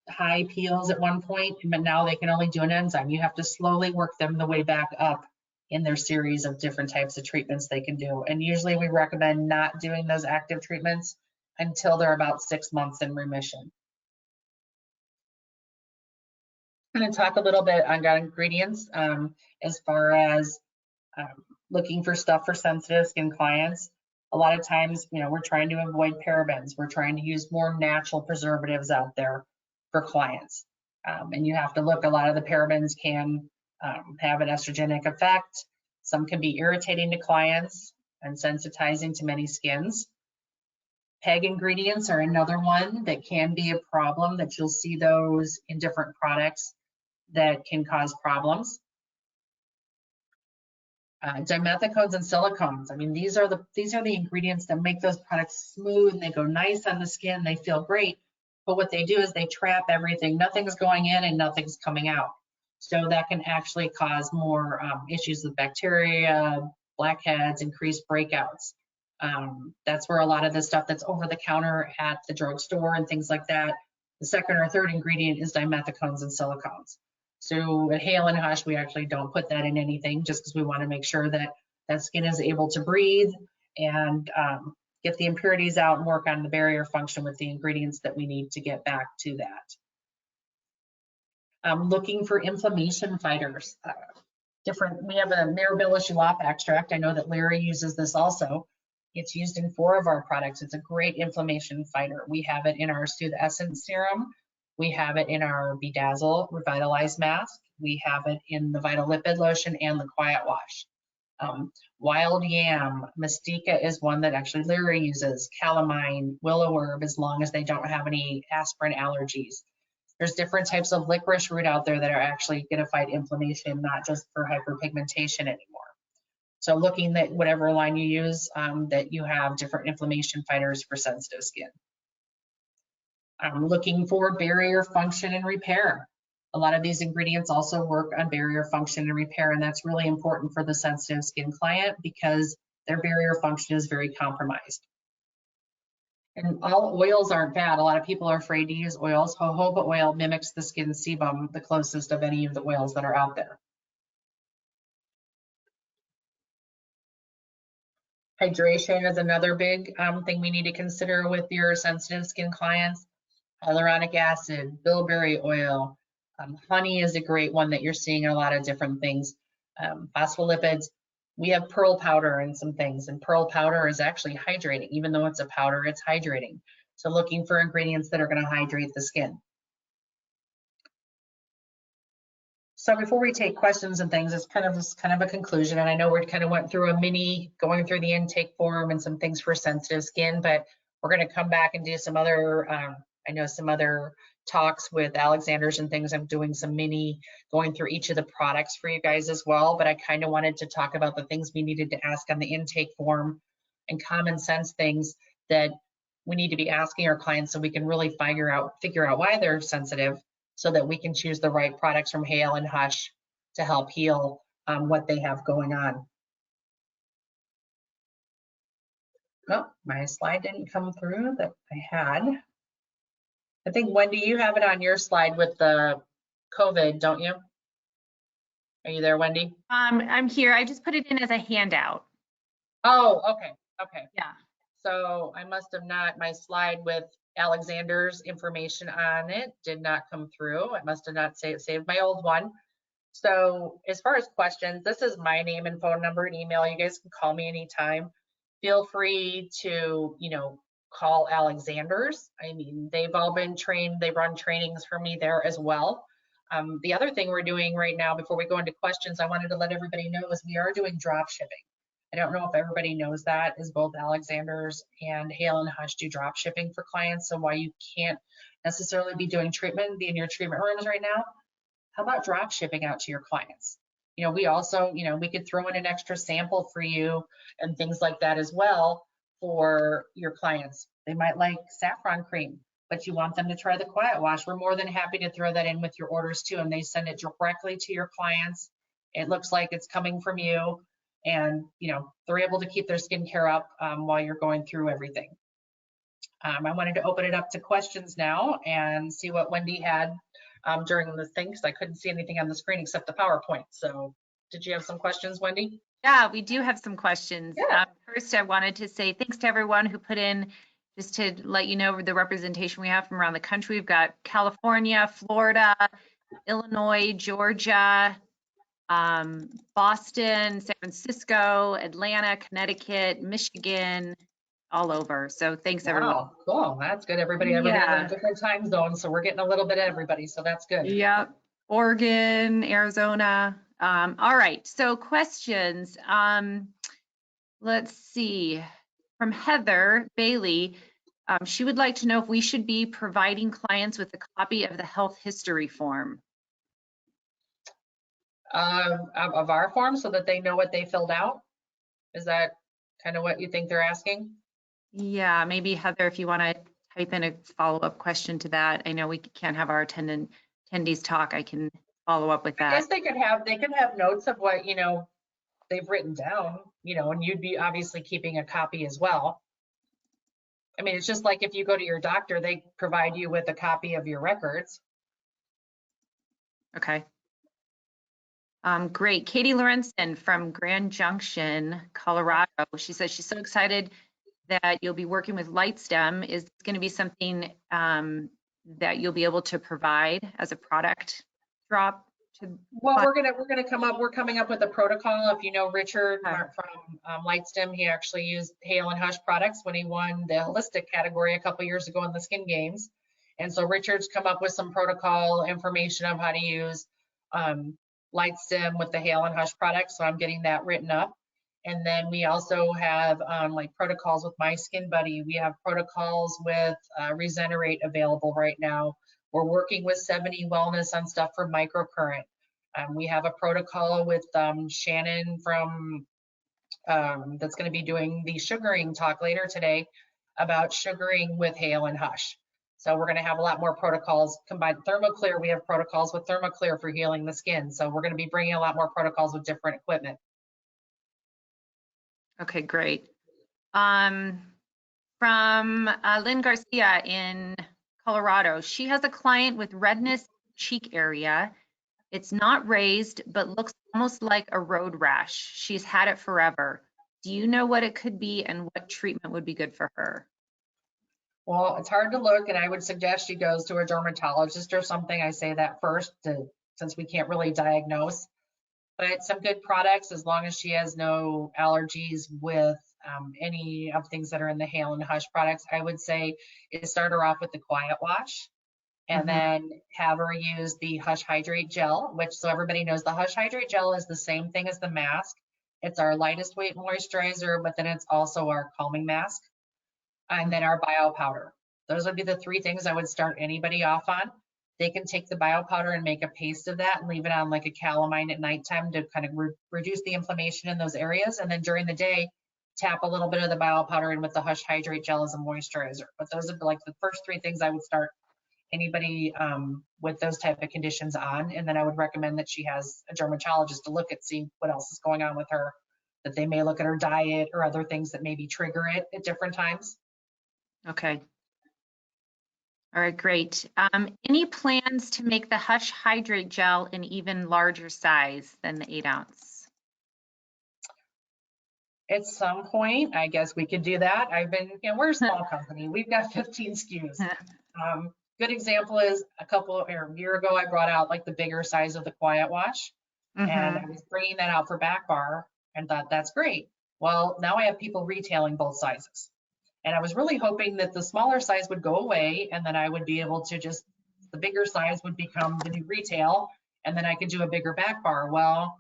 S2: high peels at one point, but now they can only do an enzyme. You have to slowly work them the way back up in their series of different types of treatments they can do. And usually we recommend not doing those active treatments until they're about 6 months in remission. I'm going to talk a little bit on ingredients as far as looking for stuff for sensitive skin clients. A lot of times, we're trying to avoid parabens. We're trying to use more natural preservatives out there for clients. And you have to look, a lot of the parabens can have an estrogenic effect. Some can be irritating to clients and sensitizing to many skins. PEG ingredients are another one that can be a problem, that you'll see those in different products that can cause problems. Dimethicones and silicones. These are the ingredients that make those products smooth, and they go nice on the skin. They feel great, but what they do is they trap everything. Nothing's going in and nothing's coming out. So that can actually cause more issues with bacteria, blackheads, increased breakouts. That's where a lot of the stuff that's over the counter at the drugstore and things like that, the second or third ingredient is dimethicones and silicones. So at Hale and Hush, we actually don't put that in anything, just because we want to make sure that that skin is able to breathe and get the impurities out and work on the barrier function with the ingredients that we need to get back to that. Looking for inflammation fighters. We have a Mirabilis julep extract. I know that Larry uses this also. It's used in 4 of our products. It's a great inflammation fighter. We have it in our Soothe Essence serum. We have it in our Bedazzle Revitalize mask. We have it in the Vital Lipid lotion and the Quiet Wash. Wild yam, Mystica is one that actually Larry uses, calamine, willow herb, as long as they don't have any aspirin allergies. There's different types of licorice root out there that are actually going to fight inflammation, not just for hyperpigmentation anymore. So looking at whatever line you use, that you have different inflammation fighters for sensitive skin. Looking for barrier function and repair. A lot of these ingredients also work on barrier function and repair, and that's really important for the sensitive skin client because their barrier function is very compromised. And all oils aren't bad. A lot of people are afraid to use oils. Jojoba oil mimics the skin sebum the closest of any of the oils that are out there. Hydration is another big thing we need to consider with your sensitive skin clients. Hyaluronic acid, bilberry oil, honey is a great one that you're seeing in a lot of different things. Phospholipids, we have pearl powder and some things, and pearl powder is actually hydrating. Even though it's a powder, it's hydrating. So looking for ingredients that are going to hydrate the skin. So before we take questions and things, it's kind of a conclusion, and I know we kind of went through a mini going through the intake form and some things for sensitive skin, but we're going to come back and do some other I know some other talks with Alexander's and things. I'm doing some mini going through each of the products for you guys as well, but I kind of wanted to talk about the things we needed to ask on the intake form and common sense things that we need to be asking our clients so we can really figure out why they're sensitive, so that we can choose the right products from Hale and Hush to help heal what they have going on. Oh, my slide didn't come through that I had. I think, Wendy, you have it on your slide with the COVID, don't you? Are you there, Wendy?
S1: I'm here. I just put it in as a handout.
S2: Oh, okay, okay.
S1: Yeah.
S2: So I must have not, my slide with Alexander's information on it did not come through. I must have not saved my old one. So as far as questions, this is my name and phone number and email. You guys can call me anytime. Feel free to, call Alexander's. I mean, they've all been trained. They run trainings for me there as well. The other thing we're doing right now, before we go into questions, I wanted to let everybody know is we are doing drop shipping. I don't know if everybody knows that, is both Alexander's and Hale and Hush do drop shipping for clients. So while you can't necessarily be doing treatment, be in your treatment rooms right now, how about drop shipping out to your clients? We also, we could throw in an extra sample for you and things like that as well for your clients. They might like saffron cream, but you want them to try the Quiet Wash. We're more than happy to throw that in with your orders too, and they send it directly to your clients. It looks like it's coming from you, and they're able to keep their skincare up while you're going through everything. I wanted to open it up to questions now and see what Wendy had during the thing, because I couldn't see anything on the screen except the PowerPoint. So did you have some questions, Wendy?
S1: Yeah, we do have some questions.
S2: Yeah.
S1: First, I wanted to say thanks to everyone who put in, just to let you know the representation we have from around the country. We've got California, Florida, Illinois, Georgia, Boston, San Francisco, Atlanta, Connecticut, Michigan, all over. So thanks, everyone.
S2: Wow, cool. That's good. Everybody has a different time zone, so we're getting a little bit of everybody, so that's good.
S1: Yep. Oregon, Arizona. All right, so questions. Let's see. From Heather Bailey, she would like to know if we should be providing clients with a copy of the health history form.
S2: Of our form, so that they know what they filled out? Is that kind of what you think they're asking?
S1: Yeah, maybe Heather, if you want to type in a follow-up question to that. I know we can't have our attendees talk. I can follow up with that.
S2: I guess they could have notes of what they've written down, and you'd be obviously keeping a copy as well. I mean, it's just like if you go to your doctor, they provide you with a copy of your records.
S1: Okay. Great. Katie Lorenzen from Grand Junction, Colorado. She says she's so excited that you'll be working with LightStem. Is this going to be something that you'll be able to provide as a product drop
S2: Well, we're coming up with a protocol. If you know Richard
S1: Okay.
S2: from Lightstim, he actually used Hale and Hush products when he won the holistic category a couple years ago in the skin games. And so Richard's come up with some protocol information of how to use Lightstim with the Hale and Hush products. So I'm getting that written up. And then we also have like protocols with My Skin Buddy. We have protocols with Regenerate available right now. We're working with 70 Wellness on stuff for microcurrent. We have a protocol with Shannon from that's going to be doing the sugaring talk later today about sugaring with Hale and Hush. So we're going to have a lot more protocols combined. ThermoClear, we have protocols with ThermoClear for healing the skin. So we're going to be bringing a lot more protocols with different equipment.
S1: Okay, great. From Lynn Garcia in Colorado, she has a client with redness cheek area. It's not raised, but looks almost like a road rash. She's had it forever. Do you know what it could be and what treatment would be good for her?
S2: Well, it's hard to look, and I would suggest she goes to a dermatologist or something. I say that first, since we can't really diagnose. But some good products, as long as she has no allergies with any of things that are in the Hale and Hush products, I would say is start her off with the Quiet Wash, and then have her use the Hush Hydrate Gel, which, so everybody knows, the Hush Hydrate Gel is the same thing as the mask. It's our lightest weight moisturizer, but then it's also our calming mask, and then our bio powder. Those would be the three things I would start anybody off on. They can take the bio powder and make a paste of that and leave it on like a calamine at nighttime to kind of reduce the inflammation in those areas. And then during the day, tap a little bit of the bio powder in with the Hush Hydrate Gel as a moisturizer. But those are like the first three things I would start anybody with those type of conditions on. And then I would recommend that she has a dermatologist to look at, see what else is going on with her, that they may look at her diet or other things that maybe trigger it at different times.
S1: Okay. All right, great. Any plans to make the Hush Hydrate Gel an even larger size than the 8-ounce?
S2: At some point, I guess we could do that. We're a small company. We've got 15 SKUs. Good example is a year ago, I brought out like the bigger size of the Quiet Wash, and I was bringing that out for back bar and thought that's great. Well, now I have people retailing both sizes. And I was really hoping that the smaller size would go away and then I would be able to the bigger size would become the new retail, and then I could do a bigger back bar. Well,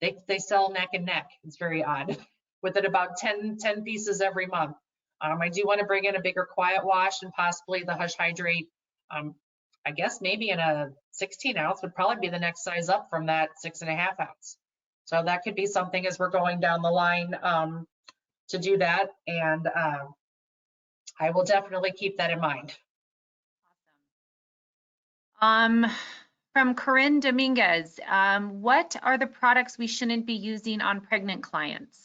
S2: they sell neck and neck. It's very odd. With it about 10 pieces every month. I do want to bring in a bigger Quiet Wash and possibly the Hush Hydrate. I guess maybe in a 16-ounce would probably be the next size up from that 6.5-ounce. So that could be something as we're going down the line to do that. And I will definitely keep that in mind.
S1: Awesome. From Corinne Dominguez, what are the products we shouldn't be using on pregnant clients?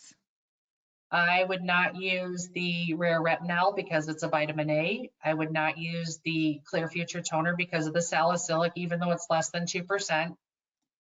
S2: I would not use the Rare Retinol because it's a vitamin A. I would not use the Clear Future Toner because of the salicylic, even though it's less than 2%.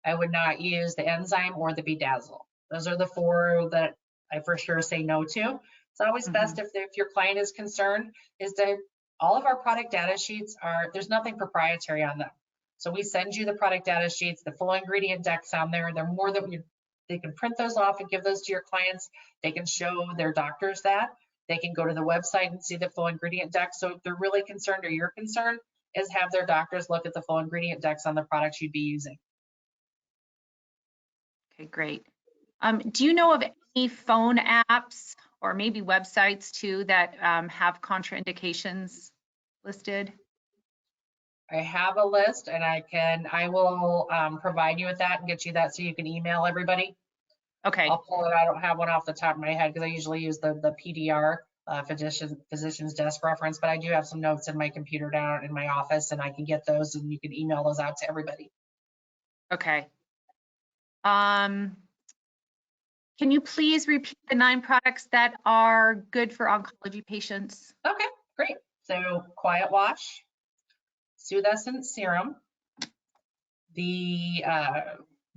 S2: I would not use the enzyme or the Bedazzle. Those are the four that I for sure say no to. It's always best if your client is concerned is that all of our product data sheets there's nothing proprietary on them. So we send you the product data sheets, the full ingredient decks on there. They're more than they can print those off and give those to your clients. They can show their doctors that. They can go to the website and see the full ingredient deck. So if they're really concerned or you're concerned, is have their doctors look at the full ingredient decks on the products you'd be using.
S1: Okay, great. Do you know of any phone apps or maybe websites too that have contraindications listed?
S2: I have a list and I will provide you with that and get you that so you can email everybody.
S1: Okay.
S2: I'll pull it. I don't have one off the top of my head because I usually use the PDR, physician's desk reference, but I do have some notes in my computer down in my office and I can get those and you can email those out to everybody.
S1: Okay. Can you please repeat the 9 products that are good for oncology patients?
S2: Okay, great. So Quiet Wash, Soothescent Serum, the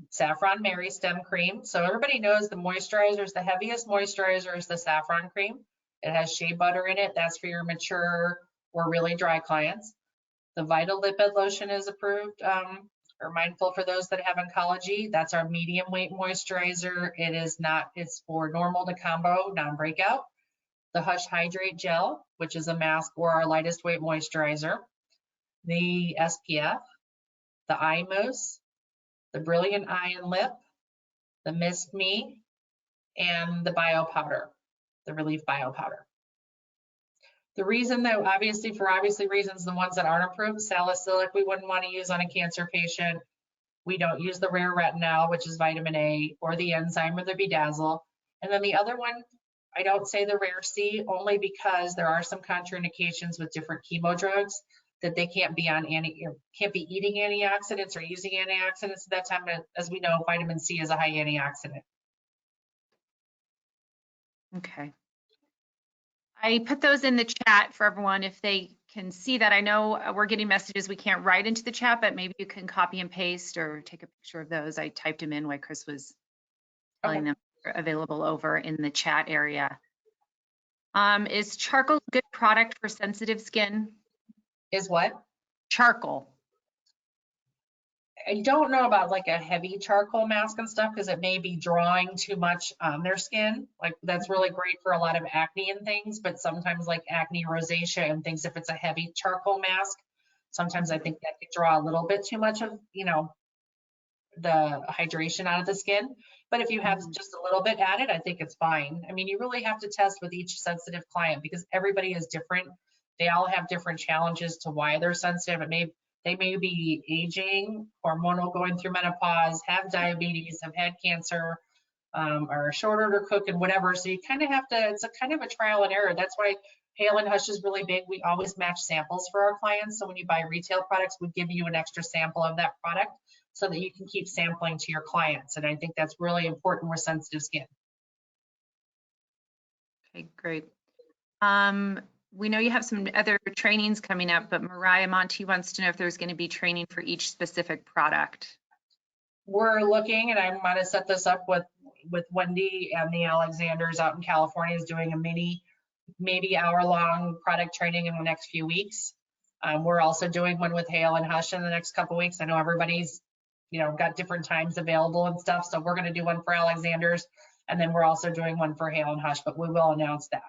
S2: Saffron Mary Stem Cream. So everybody knows the moisturizers, the heaviest moisturizer is the saffron cream. It has shea butter in it. That's for your mature or really dry clients. The Vital Lipid Lotion is approved or mindful for those that have oncology. That's our medium weight moisturizer. It is not, it's for normal to combo, non-breakout. The Hush Hydrate Gel, which is a mask or our lightest weight moisturizer. The SPF, the Eye Mousse, the Brilliant Eye and Lip, the Mist Me, and the Bio Powder, the Relief Bio Powder. The reason that obviously, for obviously reasons, the ones that aren't approved, salicylic, we wouldn't want to use on a cancer patient. We don't use the rare retinol, which is vitamin A, or the enzyme or the bedazzle. And then the other one, I don't say the rare C only because there are some contraindications with different chemo drugs that they can't be on can't be eating antioxidants or using antioxidants at that time. As we know, vitamin C is a high antioxidant.
S1: Okay. I put those in the chat for everyone if they can see that. I know we're getting messages we can't write into the chat, but maybe you can copy and paste or take a picture of those. I typed them in while Kris was telling them they're available over in the chat area. Is charcoal a good product for sensitive skin?
S2: Is what?
S1: Charcoal.
S2: I don't know about like a heavy charcoal mask and stuff because it may be drawing too much on their skin. Like that's really great for a lot of acne and things, but sometimes like acne, rosacea and things, if it's a heavy charcoal mask, sometimes I think that could draw a little bit too much of, you know, the hydration out of the skin. But if you have just a little bit added, I think it's fine. I mean, you really have to test with each sensitive client because everybody is different. They all have different challenges to why they're sensitive. They may be aging, hormonal, going through menopause, have diabetes, have had cancer, are short order cooking, whatever. So you kind of have to, it's a kind of a trial and error. That's why Hale and Hush is really big. We always match samples for our clients. So when you buy retail products, we give you an extra sample of that product so that you can keep sampling to your clients. And I think that's really important with sensitive skin.
S1: Okay, great. We know you have some other trainings coming up, but Mariah Monty wants to know if there's going to be training for each specific product.
S2: We're looking, and I'm going to set this up with Wendy and the Alexanders out in California is doing a maybe hour-long product training in the next few weeks. We're also doing one with Hale and Hush in the next couple weeks. I know everybody's, you know, got different times available and stuff, so we're going to do one for Alexanders, and then we're also doing one for Hale and Hush, but we will announce that.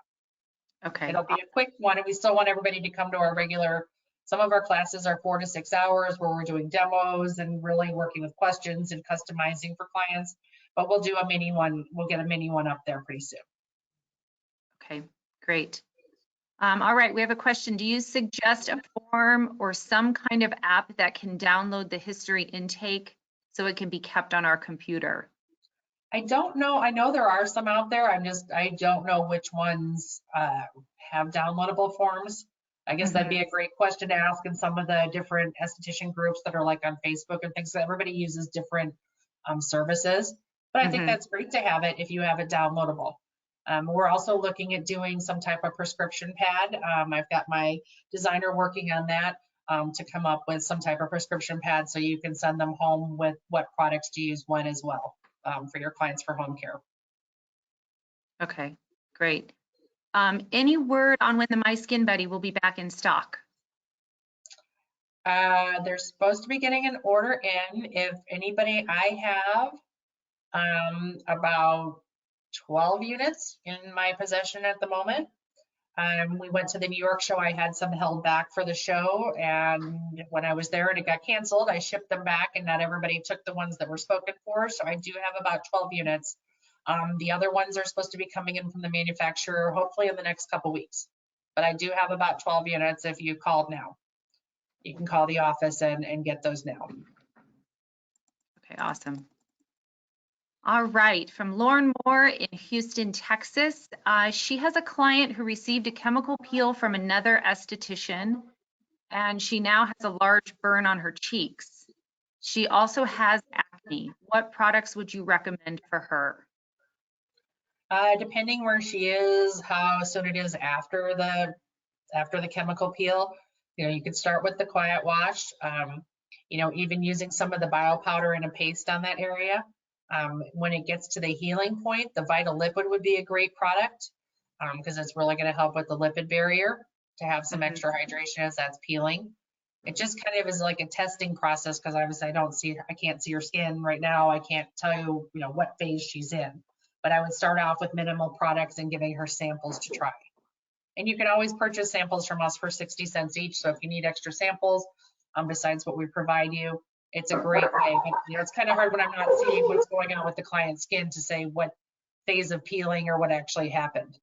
S1: Okay.
S2: It'll be a quick one, and we still want everybody to come to our regular. Some of our classes are 4 to 6 hours where we're doing demos and really working with questions and customizing for clients, but we'll do a mini one. We'll get a mini one up there pretty soon.
S1: Okay, great. All right, we have a question. Do you suggest a form or some kind of app that can download the history intake so it can be kept on our computer?
S2: I don't know. I know there are some out there. I don't know which ones have downloadable forms. I guess that'd be a great question to ask in some of the different esthetician groups that are like on Facebook and things. So everybody uses different services, but I think that's great to have it if you have it downloadable. We're also looking at doing some type of prescription pad. I've got my designer working on that to come up with some type of prescription pad so you can send them home with what products to use when as well. For your clients for home care.
S1: Okay, great. Any word on when the My Skin Buddy will be back in stock?
S2: They're supposed to be getting an order in. If anybody, I have about 12 units in my possession at the moment. We went to the New York show. I had some held back for the show, and when I was there and it got canceled, I shipped them back, and not everybody took the ones that were spoken for. So I do have about 12 units. The other ones are supposed to be coming in from the manufacturer, hopefully in the next couple weeks. But I do have about 12 units if you called now. You can call the office and get those now.
S1: Okay, awesome. All right, from Lauren Moore in Houston, Texas. She has a client who received a chemical peel from another esthetician, and she now has a large burn on her cheeks. She also has acne. What products would you recommend for her?
S2: Depending where she is, how soon it is after the chemical peel, you know, you could start with the quiet wash. You know, even using some of the bio powder in a paste on that area. When it gets to the healing point, the Vital Lipid would be a great product because it's really going to help with the lipid barrier to have some extra hydration as that's peeling. It just kind of is like a testing process because obviously I can't see her skin right now. I can't tell you, what phase she's in. But I would start off with minimal products and giving her samples to try. And you can always purchase samples from us for 60 cents each. So if you need extra samples, besides what we provide you, it's a great way. But it's kind of hard when I'm not seeing what's going on with the client's skin to say what phase of peeling or what actually happened.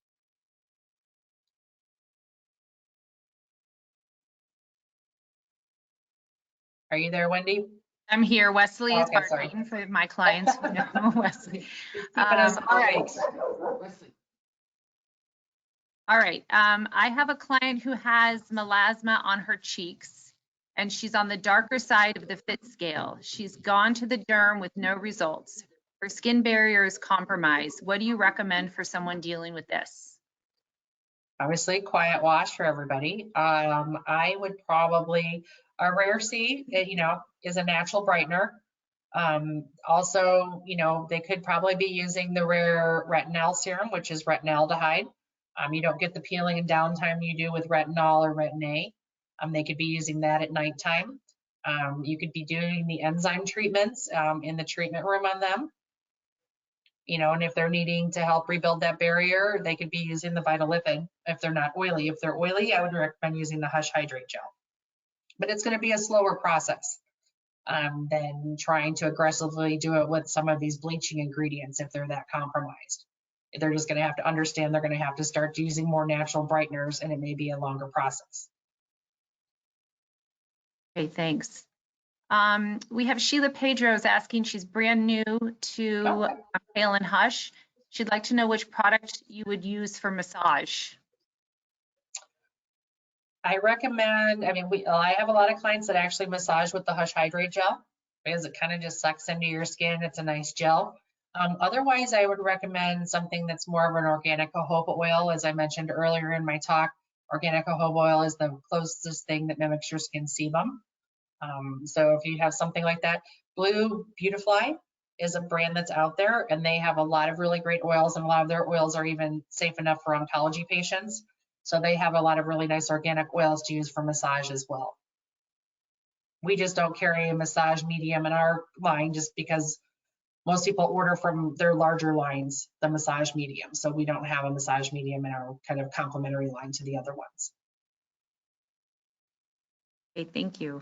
S2: Are you there, Wendy?
S1: I'm here. Wesley is
S2: Okay, sorry.
S1: bartering for my clients who know Wesley.
S2: He's keeping us
S1: All right.
S2: awake.
S1: All right. I have a client who has melasma on her cheeks, and she's on the darker side of the fit scale. She's gone to the derm with no results. Her skin barrier is compromised. What do you recommend for someone dealing with this?
S2: Obviously, quiet wash for everybody. I would probably, a Rare C, is a natural brightener. Also, they could probably be using the Rare retinol serum, which is retinaldehyde. You don't get the peeling and downtime you do with retinol or retin-A. They could be using that at nighttime. You could be doing the enzyme treatments in the treatment room on them. And if they're needing to help rebuild that barrier, they could be using the Vitalipid if they're not oily. If they're oily, I would recommend using the Hush Hydrate Gel. But it's going to be a slower process than trying to aggressively do it with some of these bleaching ingredients if they're that compromised. They're just going to have to understand they're going to have to start using more natural brighteners, and it may be a longer process.
S1: Okay, thanks. We have Sheila Pedro's asking, she's brand new to Hale Hush. She'd like to know which product you would use for massage.
S2: I recommend, I have a lot of clients that actually massage with the Hush Hydrate Gel because it kind of just sucks into your skin. It's a nice gel. Otherwise, I would recommend something that's more of an organic jojoba oil. As I mentioned earlier in my talk, organic jojoba oil is the closest thing that mimics your skin sebum. So if you have something like that, Blue Beautifly is a brand that's out there, and they have a lot of really great oils, and a lot of their oils are even safe enough for oncology patients. So they have a lot of really nice organic oils to use for massage as well. We just don't carry a massage medium in our line just because most people order from their larger lines, the massage medium. So we don't have a massage medium in our kind of complementary line to the other ones.
S1: Okay, thank you.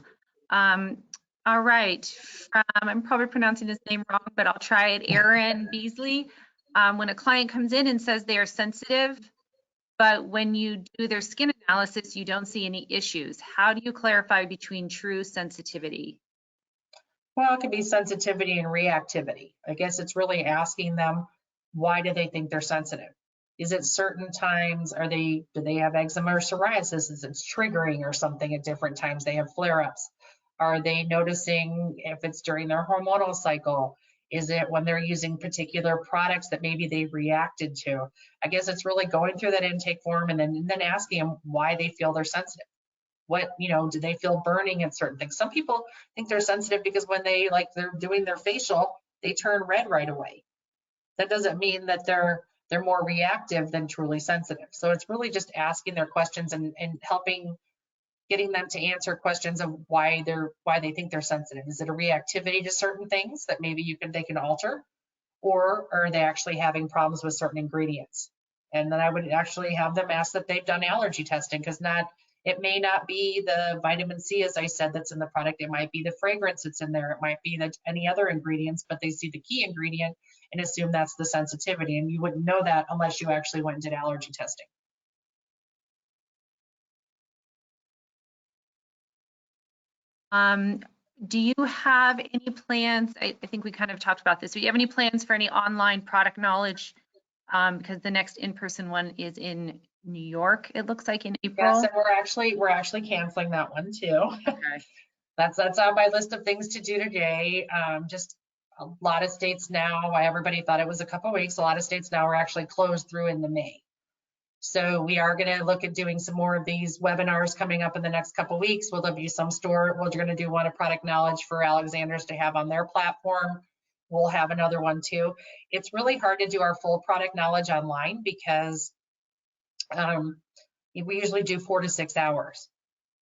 S1: All right, I'm probably pronouncing his name wrong, but I'll try it. Aaron Beasley. When a client comes in and says they are sensitive, but when you do their skin analysis, you don't see any issues. How do you clarify between true sensitivity?
S2: Well, it could be sensitivity and reactivity. I guess it's really asking them, why do they think they're sensitive? Is it certain times? Do they have eczema or psoriasis? Is it triggering or something at different times? They have flare-ups. Are they noticing if it's during their hormonal cycle? Is it when they're using particular products that maybe they reacted to? I guess it's really going through that intake form and then asking them why they feel they're sensitive. What, do they feel burning at certain things? Some people think they're sensitive because when they're doing their facial, they turn red right away. That doesn't mean that they're more reactive than truly sensitive. So it's really just asking their questions and getting them to answer questions of why they think they're sensitive. Is it a reactivity to certain things that maybe they can alter, or are they actually having problems with certain ingredients? And then I would actually have them ask that they've done allergy testing, because it may not be the vitamin C, as I said, that's in the product. It might be the fragrance that's in there. It might be any other ingredients, but they see the key ingredient and assume that's the sensitivity. And you wouldn't know that unless you actually went and did allergy testing.
S1: Do you have any plans? I think we kind of talked about this. Do you have any plans for any online product knowledge? Because the next in-person one is in New York, it looks like, in April.
S2: Yes, and we're actually canceling that one too.
S1: Okay.
S2: That's on my list of things to do today. Just a lot of states now, everybody thought it was a couple weeks. A lot of states now are actually closed through in the May. So we are going to look at doing some more of these webinars coming up in the next couple weeks. Will there be some store? We're going to do one of product knowledge for Alexanders to have on their platform. We'll have another one too. It's really hard to do our full product knowledge online because we usually do 4 to 6 hours.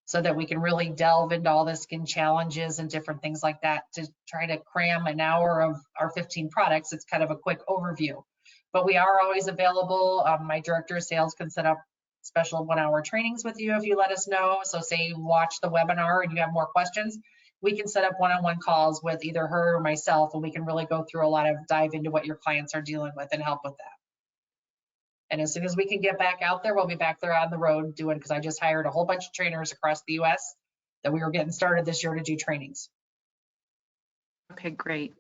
S2: so that we can really delve into all the skin challenges and different things like that to try to cram an hour of our 15 products. It's kind of a quick overview, but we are always available. My director of sales can set up special 1-hour trainings with you if you let us know. So say you watch the webinar and you have more questions, we can set up one-on-one calls with either her or myself, and we can really go through a lot of dive into what your clients are dealing with and help with that. And as soon as we can get back out there, we'll be back there on the road doing, because I just hired a whole bunch of trainers across the US that we were getting started this year to do trainings.
S1: Okay, great.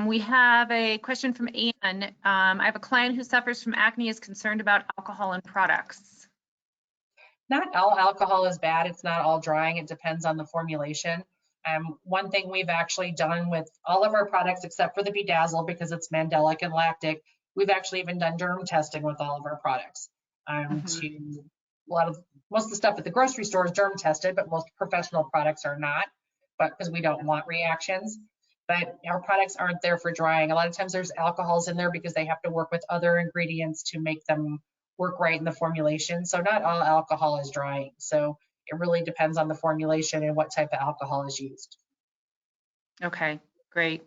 S1: We have a question from Anne. I have a client who suffers from acne, is concerned about alcohol in products.
S2: Not all alcohol is bad. It's not all drying. It depends on the formulation. One thing we've actually done with all of our products, except for the Bedazzle, because it's mandelic and lactic, we've actually even done derm testing with all of our products. To most of the stuff at the grocery store is derm tested, but most professional products are not, but because we don't want reactions. But our products aren't there for drying. A lot of times there's alcohols in there because they have to work with other ingredients to make them work right in the formulation. So not all alcohol is drying. So it really depends on the formulation and what type of alcohol is used.
S1: Okay, great.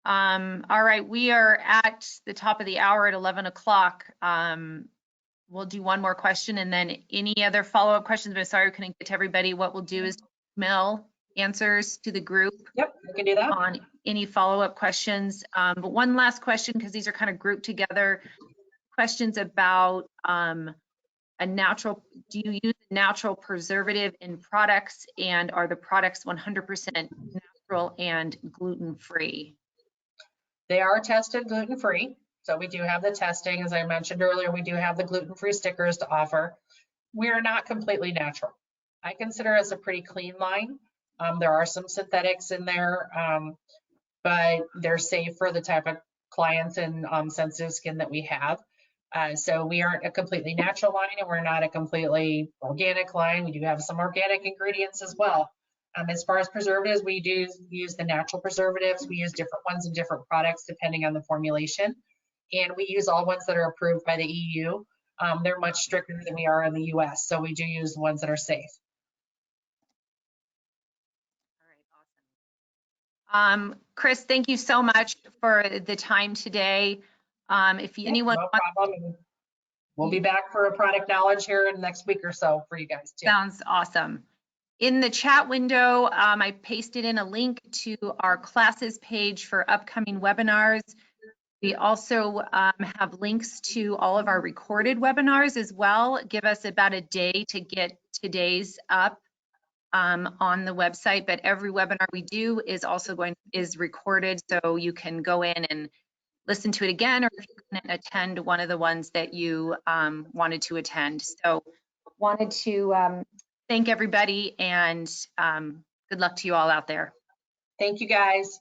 S1: All right, we are at the top of the hour at 11 o'clock. We'll do one more question and then any other follow-up questions. I'm sorry we couldn't get to everybody. What we'll do is email answers to the group.
S2: Yep, we can do that.
S1: On any follow-up questions. But one last question, because these are kind of grouped together. Questions about do you use a natural preservative in products, and are the products 100% natural and gluten-free?
S2: They are tested gluten-free. So we do have the testing. As I mentioned earlier, we do have the gluten-free stickers to offer. We are not completely natural. I consider us a pretty clean line. There are some synthetics in there, but they're safe for the type of clients and sensitive skin that we have. So we aren't a completely natural line, and we're not a completely organic line. We do have some organic ingredients as well. As far as preservatives, we do use the natural preservatives. We use different ones in different products depending on the formulation. And we use all ones that are approved by the EU. They're much stricter than we are in the US. So we do use the ones that are safe.
S1: All right, awesome. Kris, thank you so much for the time today. If anyone
S2: no problem. We'll be back for a product knowledge here in the next week or so for you guys too.
S1: Sounds awesome. In the chat window, I pasted in a link to our classes page for upcoming webinars. We also have links to all of our recorded webinars as well. Give us about a day to get today's up on the website, but every webinar we do is also is recorded, so you can go in and listen to it again, or if you couldn't attend one of the ones that you wanted to attend. So wanted to thank everybody, and good luck to you all out there.
S2: Thank you guys.